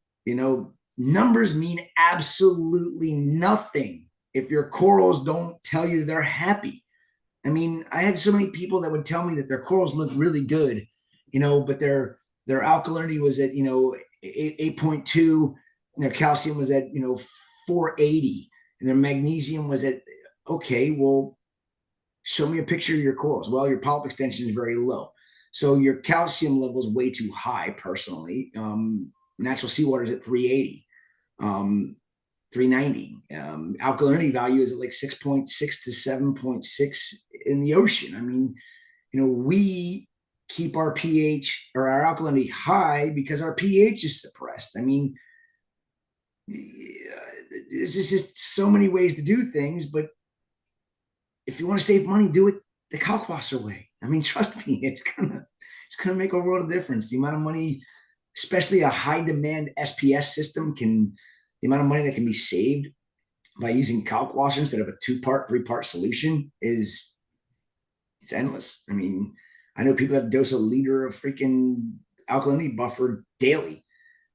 Numbers mean absolutely nothing if your corals don't tell you they're happy. I mean, I had so many people that would tell me that their corals look really good, but their alkalinity was at 8.2, and their calcium was at 480, and their magnesium was at, okay, well, show me a picture of your corals. Well, your polyp extension is very low, so your calcium level is way too high. Personally, natural seawater is at 380, 390. Alkalinity value is at like 6.6 to 7.6 in the ocean. I mean, we keep our pH or our alkalinity high because our pH is suppressed. I mean, there's just so many ways to do things, but if you want to save money, do it the Kalkwasser way. I mean, trust me, it's gonna make a world of difference. The amount of money, especially a high demand SPS system, the amount of money that can be saved by using Kalkwasser instead of a 2-part, 3-part solution it's endless. I mean, I know people that dose a liter of freaking alkalinity buffer daily.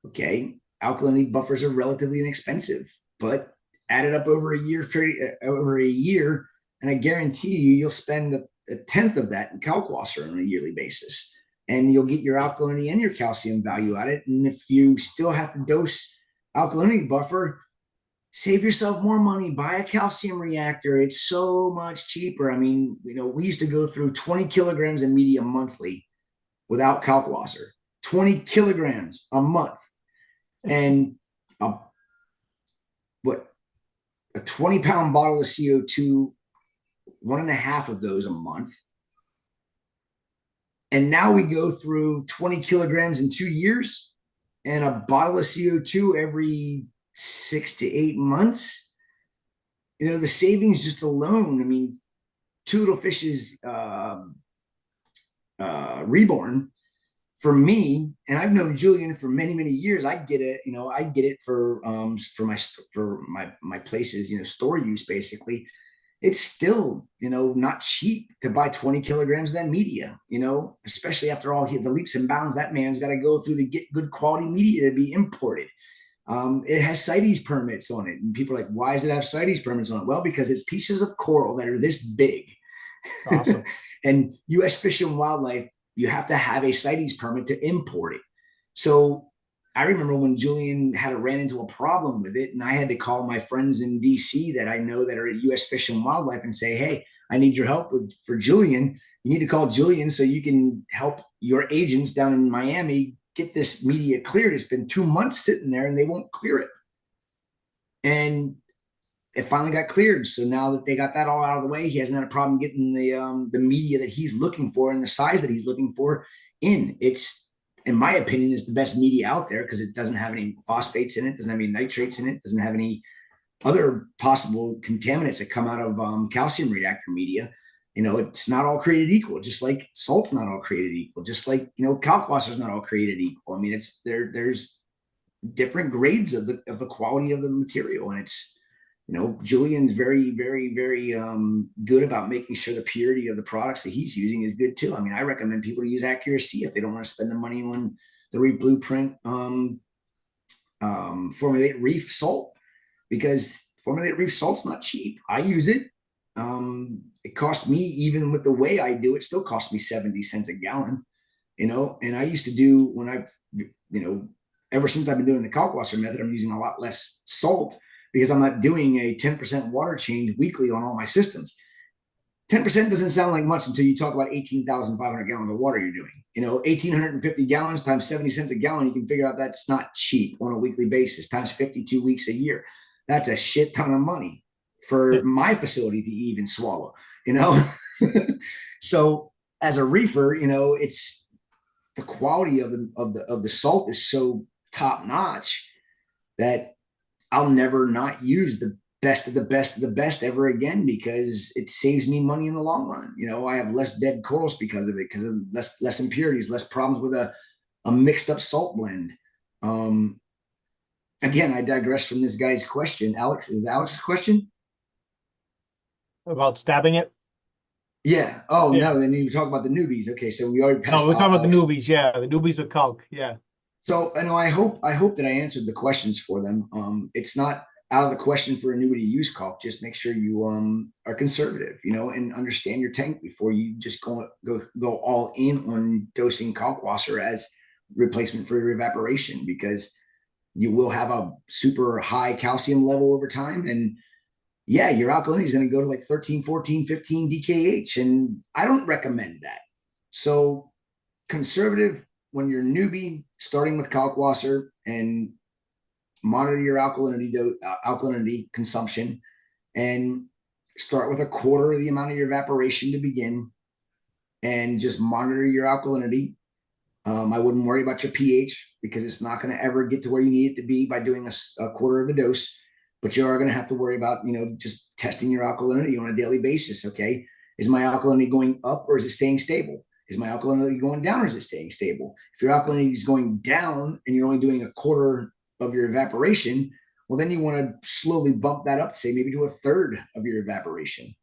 Okay, alkalinity buffers are relatively inexpensive, but added up over a year, and I guarantee you'll spend a tenth of that in Kalkwasser on a yearly basis, and you'll get your alkalinity and your calcium value out of it. And if you still have to dose alkalinity buffer, save yourself more money, buy a calcium reactor. It's so much cheaper. I mean, we used to go through 20 kilograms of media monthly without Kalkwasser, 20 kilograms a month. And a 20-pound bottle of CO2, 1.5 of those a month. And now we go through 20 kilograms in 2 years and a bottle of CO2 every 6 to 8 months. The savings just alone, I mean, 2 little fishes reborn for me, and I've known Julian for many, many years. I get it for my places, store use basically. it's still, not cheap to buy 20 kilograms of that media, especially after all the leaps and bounds that man's got to go through to get good quality media to be imported. It has CITES permits on it. And people are like, why does it have CITES permits on it? Well, because it's pieces of coral that are this big. Awesome. And U.S. Fish and Wildlife, you have to have a CITES permit to import it. So I remember when Julian ran into a problem with it, and I had to call my friends in DC that I know that are at U.S. Fish and Wildlife and say, hey, I need your help for Julian. You need to call Julian so you can help your agents down in Miami get this media cleared. It's been 2 months sitting there and they won't clear it. And it finally got cleared. So now that they got that all out of the way, he hasn't had a problem getting the media that he's looking for and the size that he's looking for in. It's, in my opinion, is the best media out there because it doesn't have any phosphates in it, doesn't have any nitrates in it, doesn't have any other possible contaminants that come out of calcium reactor media. It's not all created equal, just like salt's not all created equal, just like, Kalkwasser is not all created equal. I mean, there's different grades of the quality of the material. And it's, Julian's very, very, very good about making sure the purity of the products that he's using is good too. I mean, I recommend people to use Accuracy if they don't want to spend the money on the Reef Blueprint Formulate Reef salt, because Formulate Reef salt's not cheap. I use it. It costs me, even with the way I do it, still costs me 70 cents a gallon, and I used to do when ever since I've been doing the Kalkwasser method, I'm using a lot less salt because I'm not doing a 10% water change weekly on all my systems. 10% doesn't sound like much until you talk about 18,500 gallons of water you're doing. 1,850 gallons times 70 cents a gallon, you can figure out that's not cheap on a weekly basis times 52 weeks a year. That's a shit ton of money for my facility to even swallow, So as a reefer, it's the quality of the salt is so top notch that I'll never not use the best of the best of the best ever again, because it saves me money in the long run. I have less dead corals because of it, because of less impurities, less problems with a mixed up salt blend. Again, I digress from this guy's question. Alex, is Alex's question? About stabbing it? Yeah. Oh, Yeah. no. Then you talk about the newbies. Okay. So we already No, passed. we're talking about the Alex. newbies. Yeah. The newbies of Kalk. Yeah. So I hope that I answered the questions for them. It's not out of the question for a newbie to use caulk. Just make sure you are conservative, and understand your tank before you just go all in on dosing Kalkwasser as replacement for your evaporation, because you will have a super high calcium level over time. And yeah, your alkalinity is going to go to like 13, 14, 15 DKH. And I don't recommend that. So conservative when you're newbie, starting with Kalkwasser, and monitor your alkalinity consumption, and start with a quarter of the amount of your evaporation to begin, and just monitor your alkalinity. I wouldn't worry about your pH, because it's not going to ever get to where you need it to be by doing a quarter of the dose. But you are going to have to worry about, just testing your alkalinity on a daily basis. Okay, is my alkalinity going up or is it staying stable? Is my alkalinity going down or is it staying stable? If your alkalinity is going down and you're only doing a quarter of your evaporation, well, then you want to slowly bump that up, say maybe to a third of your evaporation.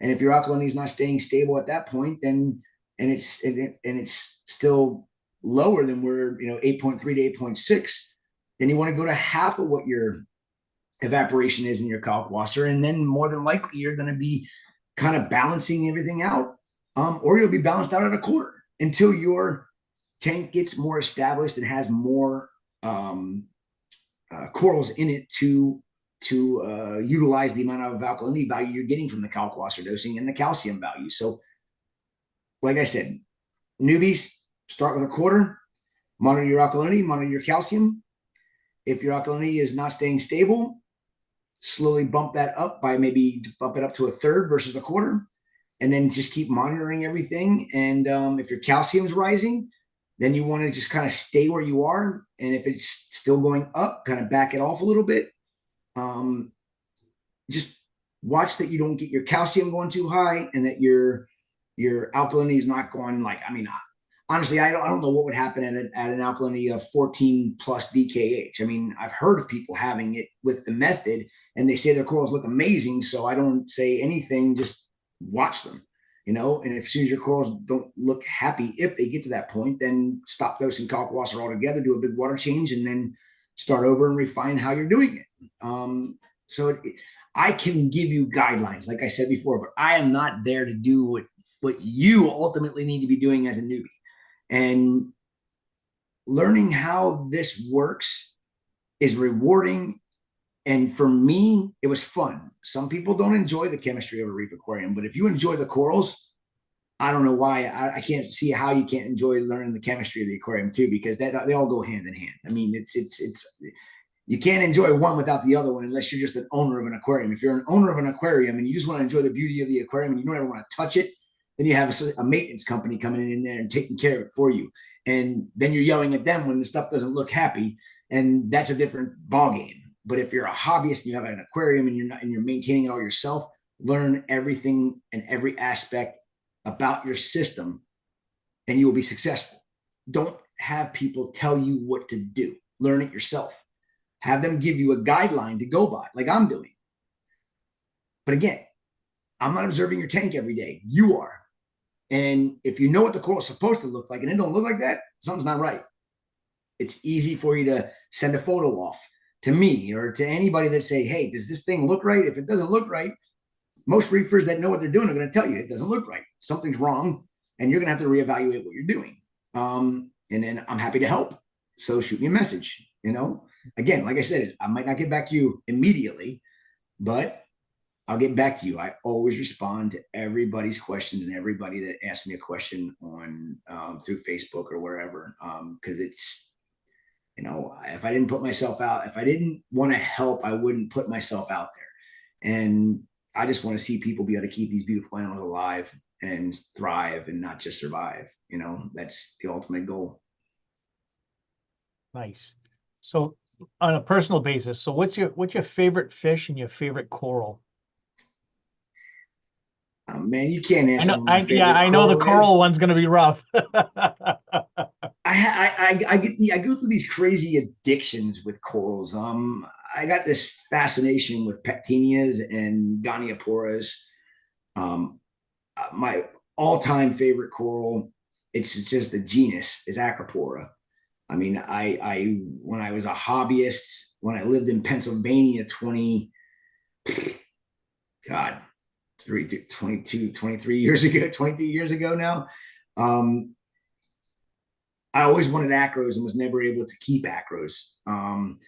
And if your alkalinity is not staying stable at that point, then and it's still lower than where 8.3 to 8.6, then you want to go to half of what your evaporation is in your Kalkwasser, and then more than likely you're going to be kind of balancing everything out, or you'll be balanced out at a quarter until your tank gets more established and has more corals in it to utilize the amount of alkalinity value you're getting from the Kalkwasser dosing and the calcium value. So like I said, newbies, start with a quarter, monitor your alkalinity, monitor your calcium. If your alkalinity is not staying stable, slowly bump that up by maybe bump it up to a third versus a quarter, and then just keep monitoring everything. And if your calcium is rising, then you want to just kind of stay where you are. And if it's still going up, kind of back it off a little bit. Just watch that you don't get your calcium going too high, and that your alkalinity is not going like, honestly, I don't know what would happen at an alkalinity of 14 plus DKH. I mean, I've heard of people having it with the method, and they say their corals look amazing. So I don't say anything, just watch them, you know. And if as soon as your corals don't look happy, if they get to that point, then stop dosing Kalkwasser altogether, do a big water change, and then start over and refine how you're doing it. I can give you guidelines, like I said before, but I am not there to do what you ultimately need to be doing as a newbie. And learning how this works is rewarding. And for me, it was fun. Some people don't enjoy the chemistry of a reef aquarium, but if you enjoy the corals, I don't know why. I can't see how you can't enjoy learning the chemistry of the aquarium too, because they all go hand in hand. I mean, it's you can't enjoy one without the other one unless you're just an owner of an aquarium. If you're an owner of an aquarium and you just want to enjoy the beauty of the aquarium and you don't ever want to touch it, then you have a maintenance company coming in there and taking care of it for you. And then you're yelling at them when the stuff doesn't look happy. And that's a different ballgame. But if you're a hobbyist and you have an aquarium and you're maintaining it all yourself, learn everything and every aspect about your system and you will be successful. Don't have people tell you what to do. Learn it yourself. Have them give you a guideline to go by, like I'm doing. But again, I'm not observing your tank every day. You are. And if you know what the coral is supposed to look like and it don't look like that, something's not right. It's easy for you to send a photo off to me or to anybody that say, hey, does this thing look right? If it doesn't look right, most reefers that know what they're doing are going to tell you it doesn't look right. Something's wrong, and you're going to have to reevaluate what you're doing. And then I'm happy to help. So shoot me a message. You know, again, like I said, I might not get back to you immediately, but I'll get back to you. I always respond to everybody's questions and everybody that asks me a question on through Facebook or wherever, because it's, you know, if I didn't put myself out, if I didn't want to help, I wouldn't put myself out there. And I just want to see people be able to keep these beautiful animals alive and thrive and not just survive. You know, that's the ultimate goal. Nice. So on a personal basis, so what's your favorite fish and your favorite coral? Man, you can't ask. I know the coral one's going to be rough. I go through these crazy addictions with corals. I got this fascination with pectinias and gonioporas. My all-time favorite coral, it's just the genus, is Acropora. I memean, when I was a hobbyist, when I lived in Pennsylvania 23 years ago, 22 years ago now, I always wanted acros and was never able to keep acros. And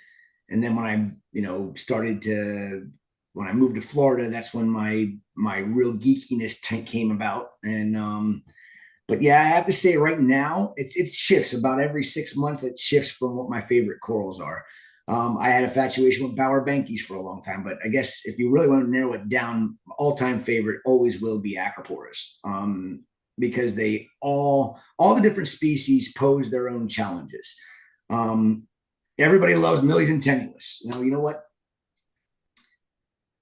then when I, when I moved to Florida, that's when my real geekiness came about. And, but yeah, I have to say right now, it shifts about every 6 months. It shifts from what my favorite corals are. I had a infatuation with Bauer Bankies for a long time, but I guess if you really want to narrow it down, all-time favorite always will be Acroporas, because they all the different species pose their own challenges. Everybody loves Millies and Tenuous. You know what?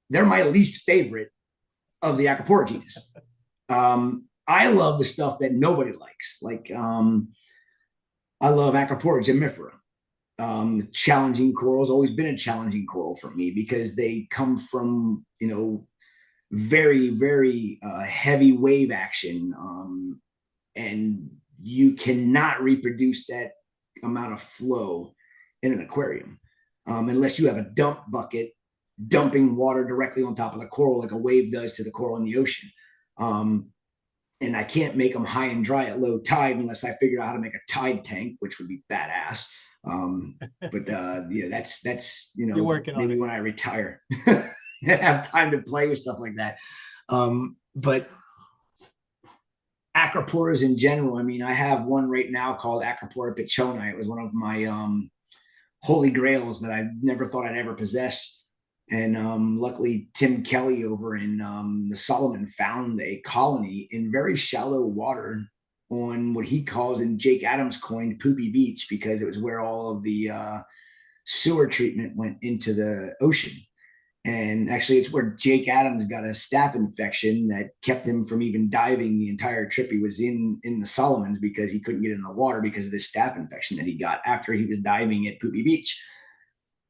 They're my least favorite of the Acropora genus. I love the stuff that nobody likes. Like I love Acropora gemifera. Challenging corals, always been a challenging coral for me because they come from, very, very heavy wave action. And you cannot reproduce that amount of flow in an aquarium unless you have a dump bucket dumping water directly on top of the coral like a wave does to the coral in the ocean. And I can't make them high and dry at low tide unless I figure out how to make a tide tank, which would be badass. But yeah, that's You're working on maybe it. when I retire, have time to play with stuff like that. But Acroporas in general, I mean, I have one right now called Acropora pichoni. It was one of my holy grails that I never thought I'd ever possess. And luckily, Tim Kelly over in the Solomon found a colony in very shallow water on what he calls, and Jake Adams coined, Poopy Beach, because it was where all of the sewer treatment went into the ocean. And actually, it's where Jake Adams got a staph infection that kept him from even diving the entire trip he was in the Solomons, because he couldn't get in the water because of this staph infection that he got after he was diving at Poopy Beach.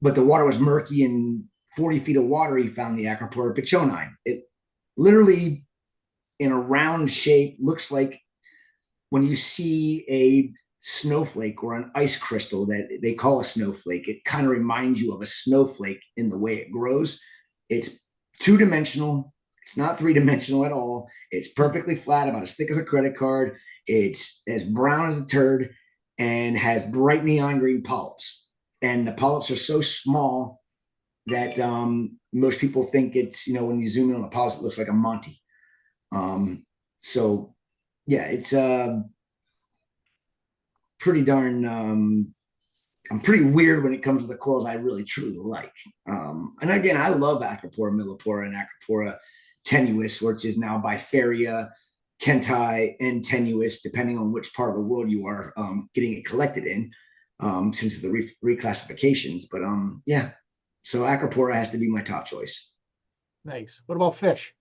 But the water was murky, and 40 feet of water, he found the Acropora piccioni. It literally, in a round shape, looks like when you see a snowflake or an ice crystal that they call a snowflake. It kind of reminds you of a snowflake in the way it grows. It's two-dimensional. It's not three-dimensional at all. It's perfectly flat, about as thick as a credit card. It's as brown as a turd and has bright neon green polyps. And the polyps are so small that most people think it's, when you zoom in on the polyps, it looks like a Monty. So yeah, it's pretty darn I'm pretty weird when it comes to the corals I really truly like. And again, I love Acropora millipora and Acropora tenuis, which is now Bifaria, Kentai, and tenuis, depending on which part of the world you are getting it collected in, since the reclassifications. But yeah, so Acropora has to be my top choice. Nice. What about fish?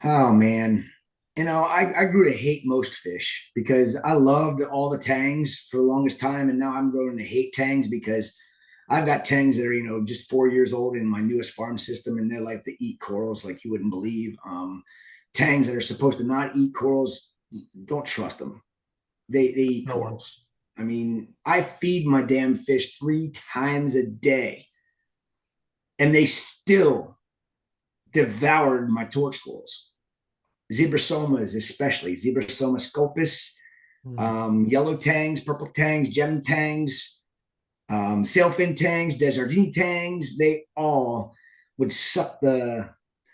Oh man. I grew to hate most fish because I loved all the tangs for the longest time. And now I'm growing to hate tangs because I've got tangs that are, just 4 years old in my newest farm system, and they're like to eat corals like you wouldn't believe. Tangs that are supposed to not eat corals, don't trust them. They eat corals. I mean, I feed my damn fish 3 times a day, and they still devoured my torch corals. Zebrasomas, especially Zebrasoma scopus, yellow tangs, purple tangs, gem tangs, sailfin tangs, Desjardins tangs. They all would suck the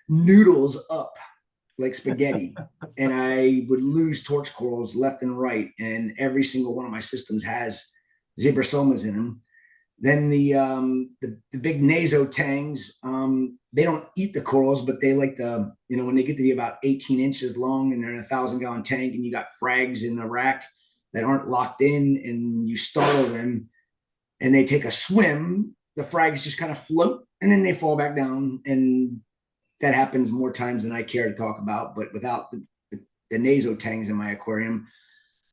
noodles up like spaghetti. And I would lose torch corals left and right. And every single one of my systems has Zebrasomas in them. Then the big naso tangs, they don't eat the corals, but they like the, when they get to be about 18 inches long and they're in a 1,000-gallon tank, and you got frags in the rack that aren't locked in, and you startle them and they take a swim, the frags just kind of float and then they fall back down. And that happens more times than I care to talk about. But without the naso tangs in my aquarium,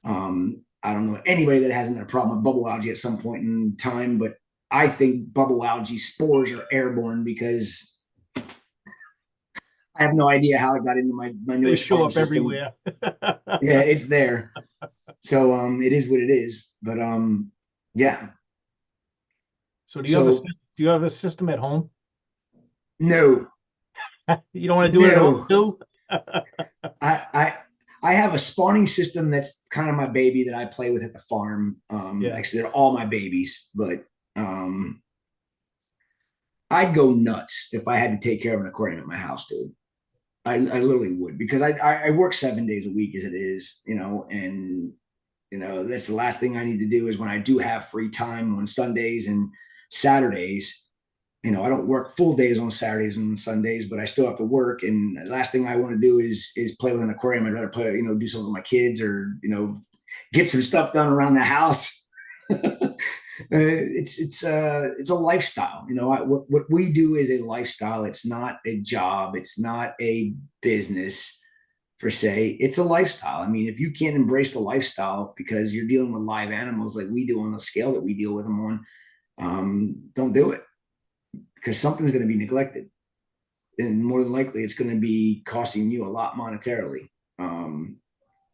I don't know anybody that hasn't had a problem with bubble algae at some point in time, but I think bubble algae spores are airborne because I have no idea how it got into my newest They show up system. everywhere. Yeah, it's there. So it is what it is. But yeah. So do you have a system at home? No. You don't want to do it at home too? I have a spawning system that's kind of my baby that I play with at the farm. Actually, they're all my babies, but I'd go nuts if I had to take care of an aquarium at my house, dude. I literally would, because I work 7 days a week as it is, and that's the last thing I need to do is when I do have free time on Sundays and Saturdays. I don't work full days on Saturdays and Sundays, but I still have to work. And the last thing I want to do is play with an aquarium. I'd rather play, do something with my kids, or, get some stuff done around the house. It's a lifestyle. What we do is a lifestyle. It's not a job. It's not a business per se. It's a lifestyle. I mean, if you can't embrace the lifestyle because you're dealing with live animals like we do on the scale that we deal with them on, don't do it. Because something's going to be neglected, and more than likely it's going to be costing you a lot monetarily.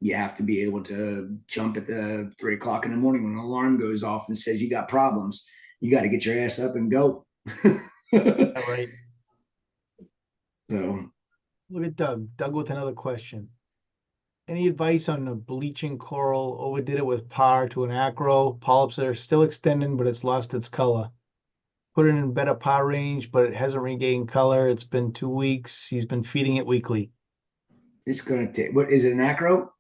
You have to be able to jump at the 3 o'clock in the morning when an alarm goes off and says you got problems. You got to get your ass up and go. Right. So Look at Doug. Doug with another question. Any advice on a bleaching coral? Overdid it with par to an acro. Polyps are still extending, but it's lost its color. Put it in better par range, but it hasn't regained color. It's been 2 weeks. He's been feeding it weekly. it's going to take, what is it, an acro?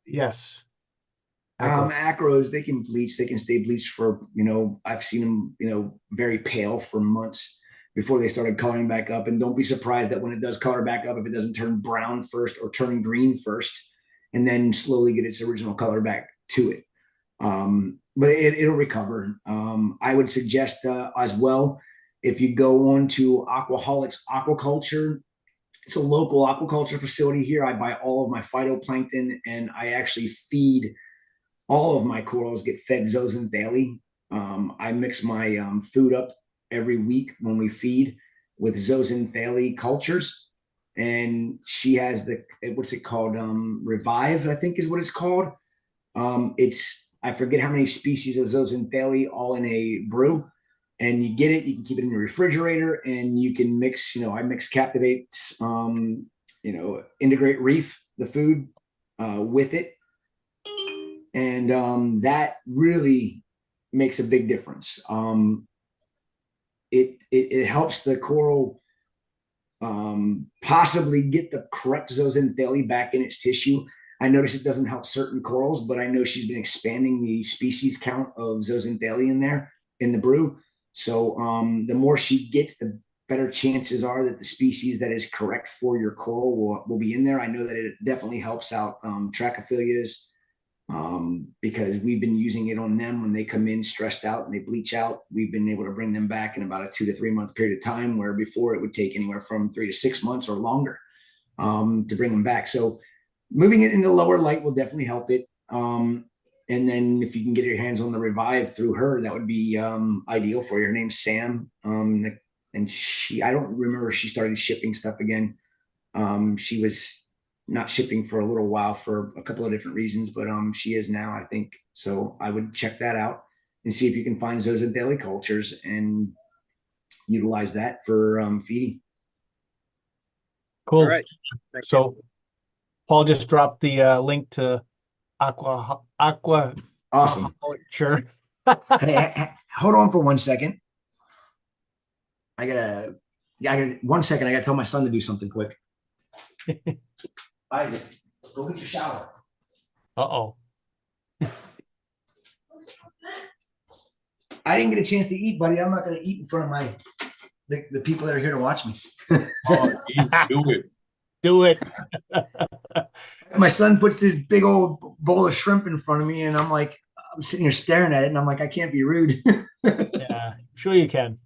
Yes. Acro. Acros, they can bleach. They can stay bleached for, I've seen them, very pale for months before they started coloring back up. And don't be surprised that when it does color back up, if it doesn't turn brown first or turn green first, and then slowly get its original color back to it. But it'll recover. I would suggest as well, if you go on to Aquaholics Aquaculture, it's a local aquaculture facility here. I buy all of my phytoplankton, and I actually feed all of my corals get fed zooxanthellae. I mix my food up every week when we feed with zooxanthellae cultures, and she has what's it called? Revive, I think is what it's called. I forget how many species of zooxanthellae all in a brew, and you get it. You can keep it in your refrigerator, and you can mix. I mix Captivate, integrate Reef, the food, with it, and that really makes a big difference. It helps the coral possibly get the correct zooxanthellae back in its tissue. I notice it doesn't help certain corals, but I know she's been expanding the species count of zooxanthellae in there in the brew. So the more she gets, the better chances are that the species that is correct for your coral will be in there. I know that it definitely helps out Trachyphilias, because we've been using it on them when they come in stressed out and they bleach out. We've been able to bring them back in about a 2 to 3 month period of time, where before it would take anywhere from 3 to 6 months or longer to bring them back. So moving it into lower light will definitely help it. And then if you can get your hands on the Revive through her, that would be ideal for you. Her name's Sam. And I don't remember if she started shipping stuff again. She was not shipping for a little while for a couple of different reasons, but she is now, I think. So I would check that out and see if you can find zooxanthellae cultures and utilize that for feeding. Cool. All right. Thank you. So Paul just dropped the link to Aqua. Awesome. Sure. Hey, hold on for 1 second. I gotta 1 second. I gotta tell my son to do something quick. Isaac, go get your shower. Uh-oh. I didn't get a chance to eat, buddy. I'm not gonna eat in front of the people that are here to watch me. Oh, you do it. Do it. My son puts this big old bowl of shrimp in front of me, and I'm sitting here staring at it, and I'm like, I can't be rude. Yeah, sure you can.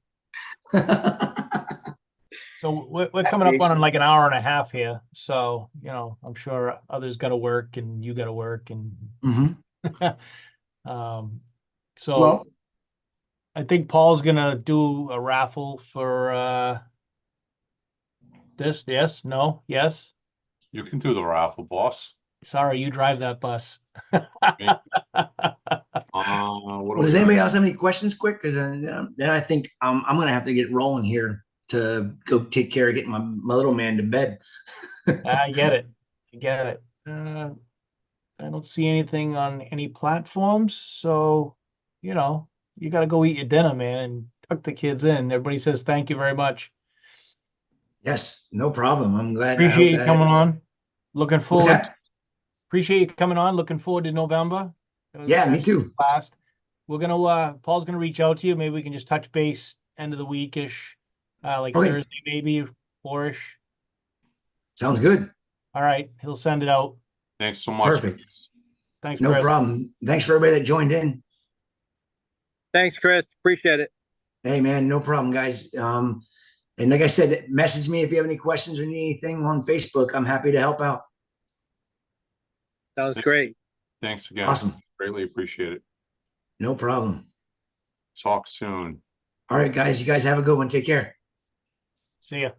So we're coming up on like an hour and a half here. So, I'm sure others got to work and you got to work and so Well, I think Paul's gonna do a raffle for this. Yes, no, yes. You can do the raffle, boss. Sorry, you drive that bus. Does anybody else have any questions quick? Because then I think I'm going to have to get rolling here to go take care of getting my little man to bed. I get it. I get it. I don't see anything on any platforms. So, you got to go eat your dinner, man, and tuck the kids in. Everybody says thank you very much. Yes, no problem. I'm glad. Appreciate you coming on. Looking forward. Appreciate you coming on. Looking forward to November. Yeah, me too. Last. We're gonna Paul's gonna reach out to you. Maybe we can just touch base end of the weekish, like Okay. Thursday, maybe 4ish. Sounds good. All right, he'll send it out. Thanks so much. Perfect. Thanks, No Chris. problem. Thanks for everybody that joined in. Thanks, Chris. Appreciate it. Hey, man, no problem, guys. And like I said, message me if you have any questions or need anything on Facebook. I'm happy to help out. Sounds great. Thanks again. Awesome. Greatly appreciate it. No problem. Talk soon. All right, guys. You guys have a good one. Take care. See ya.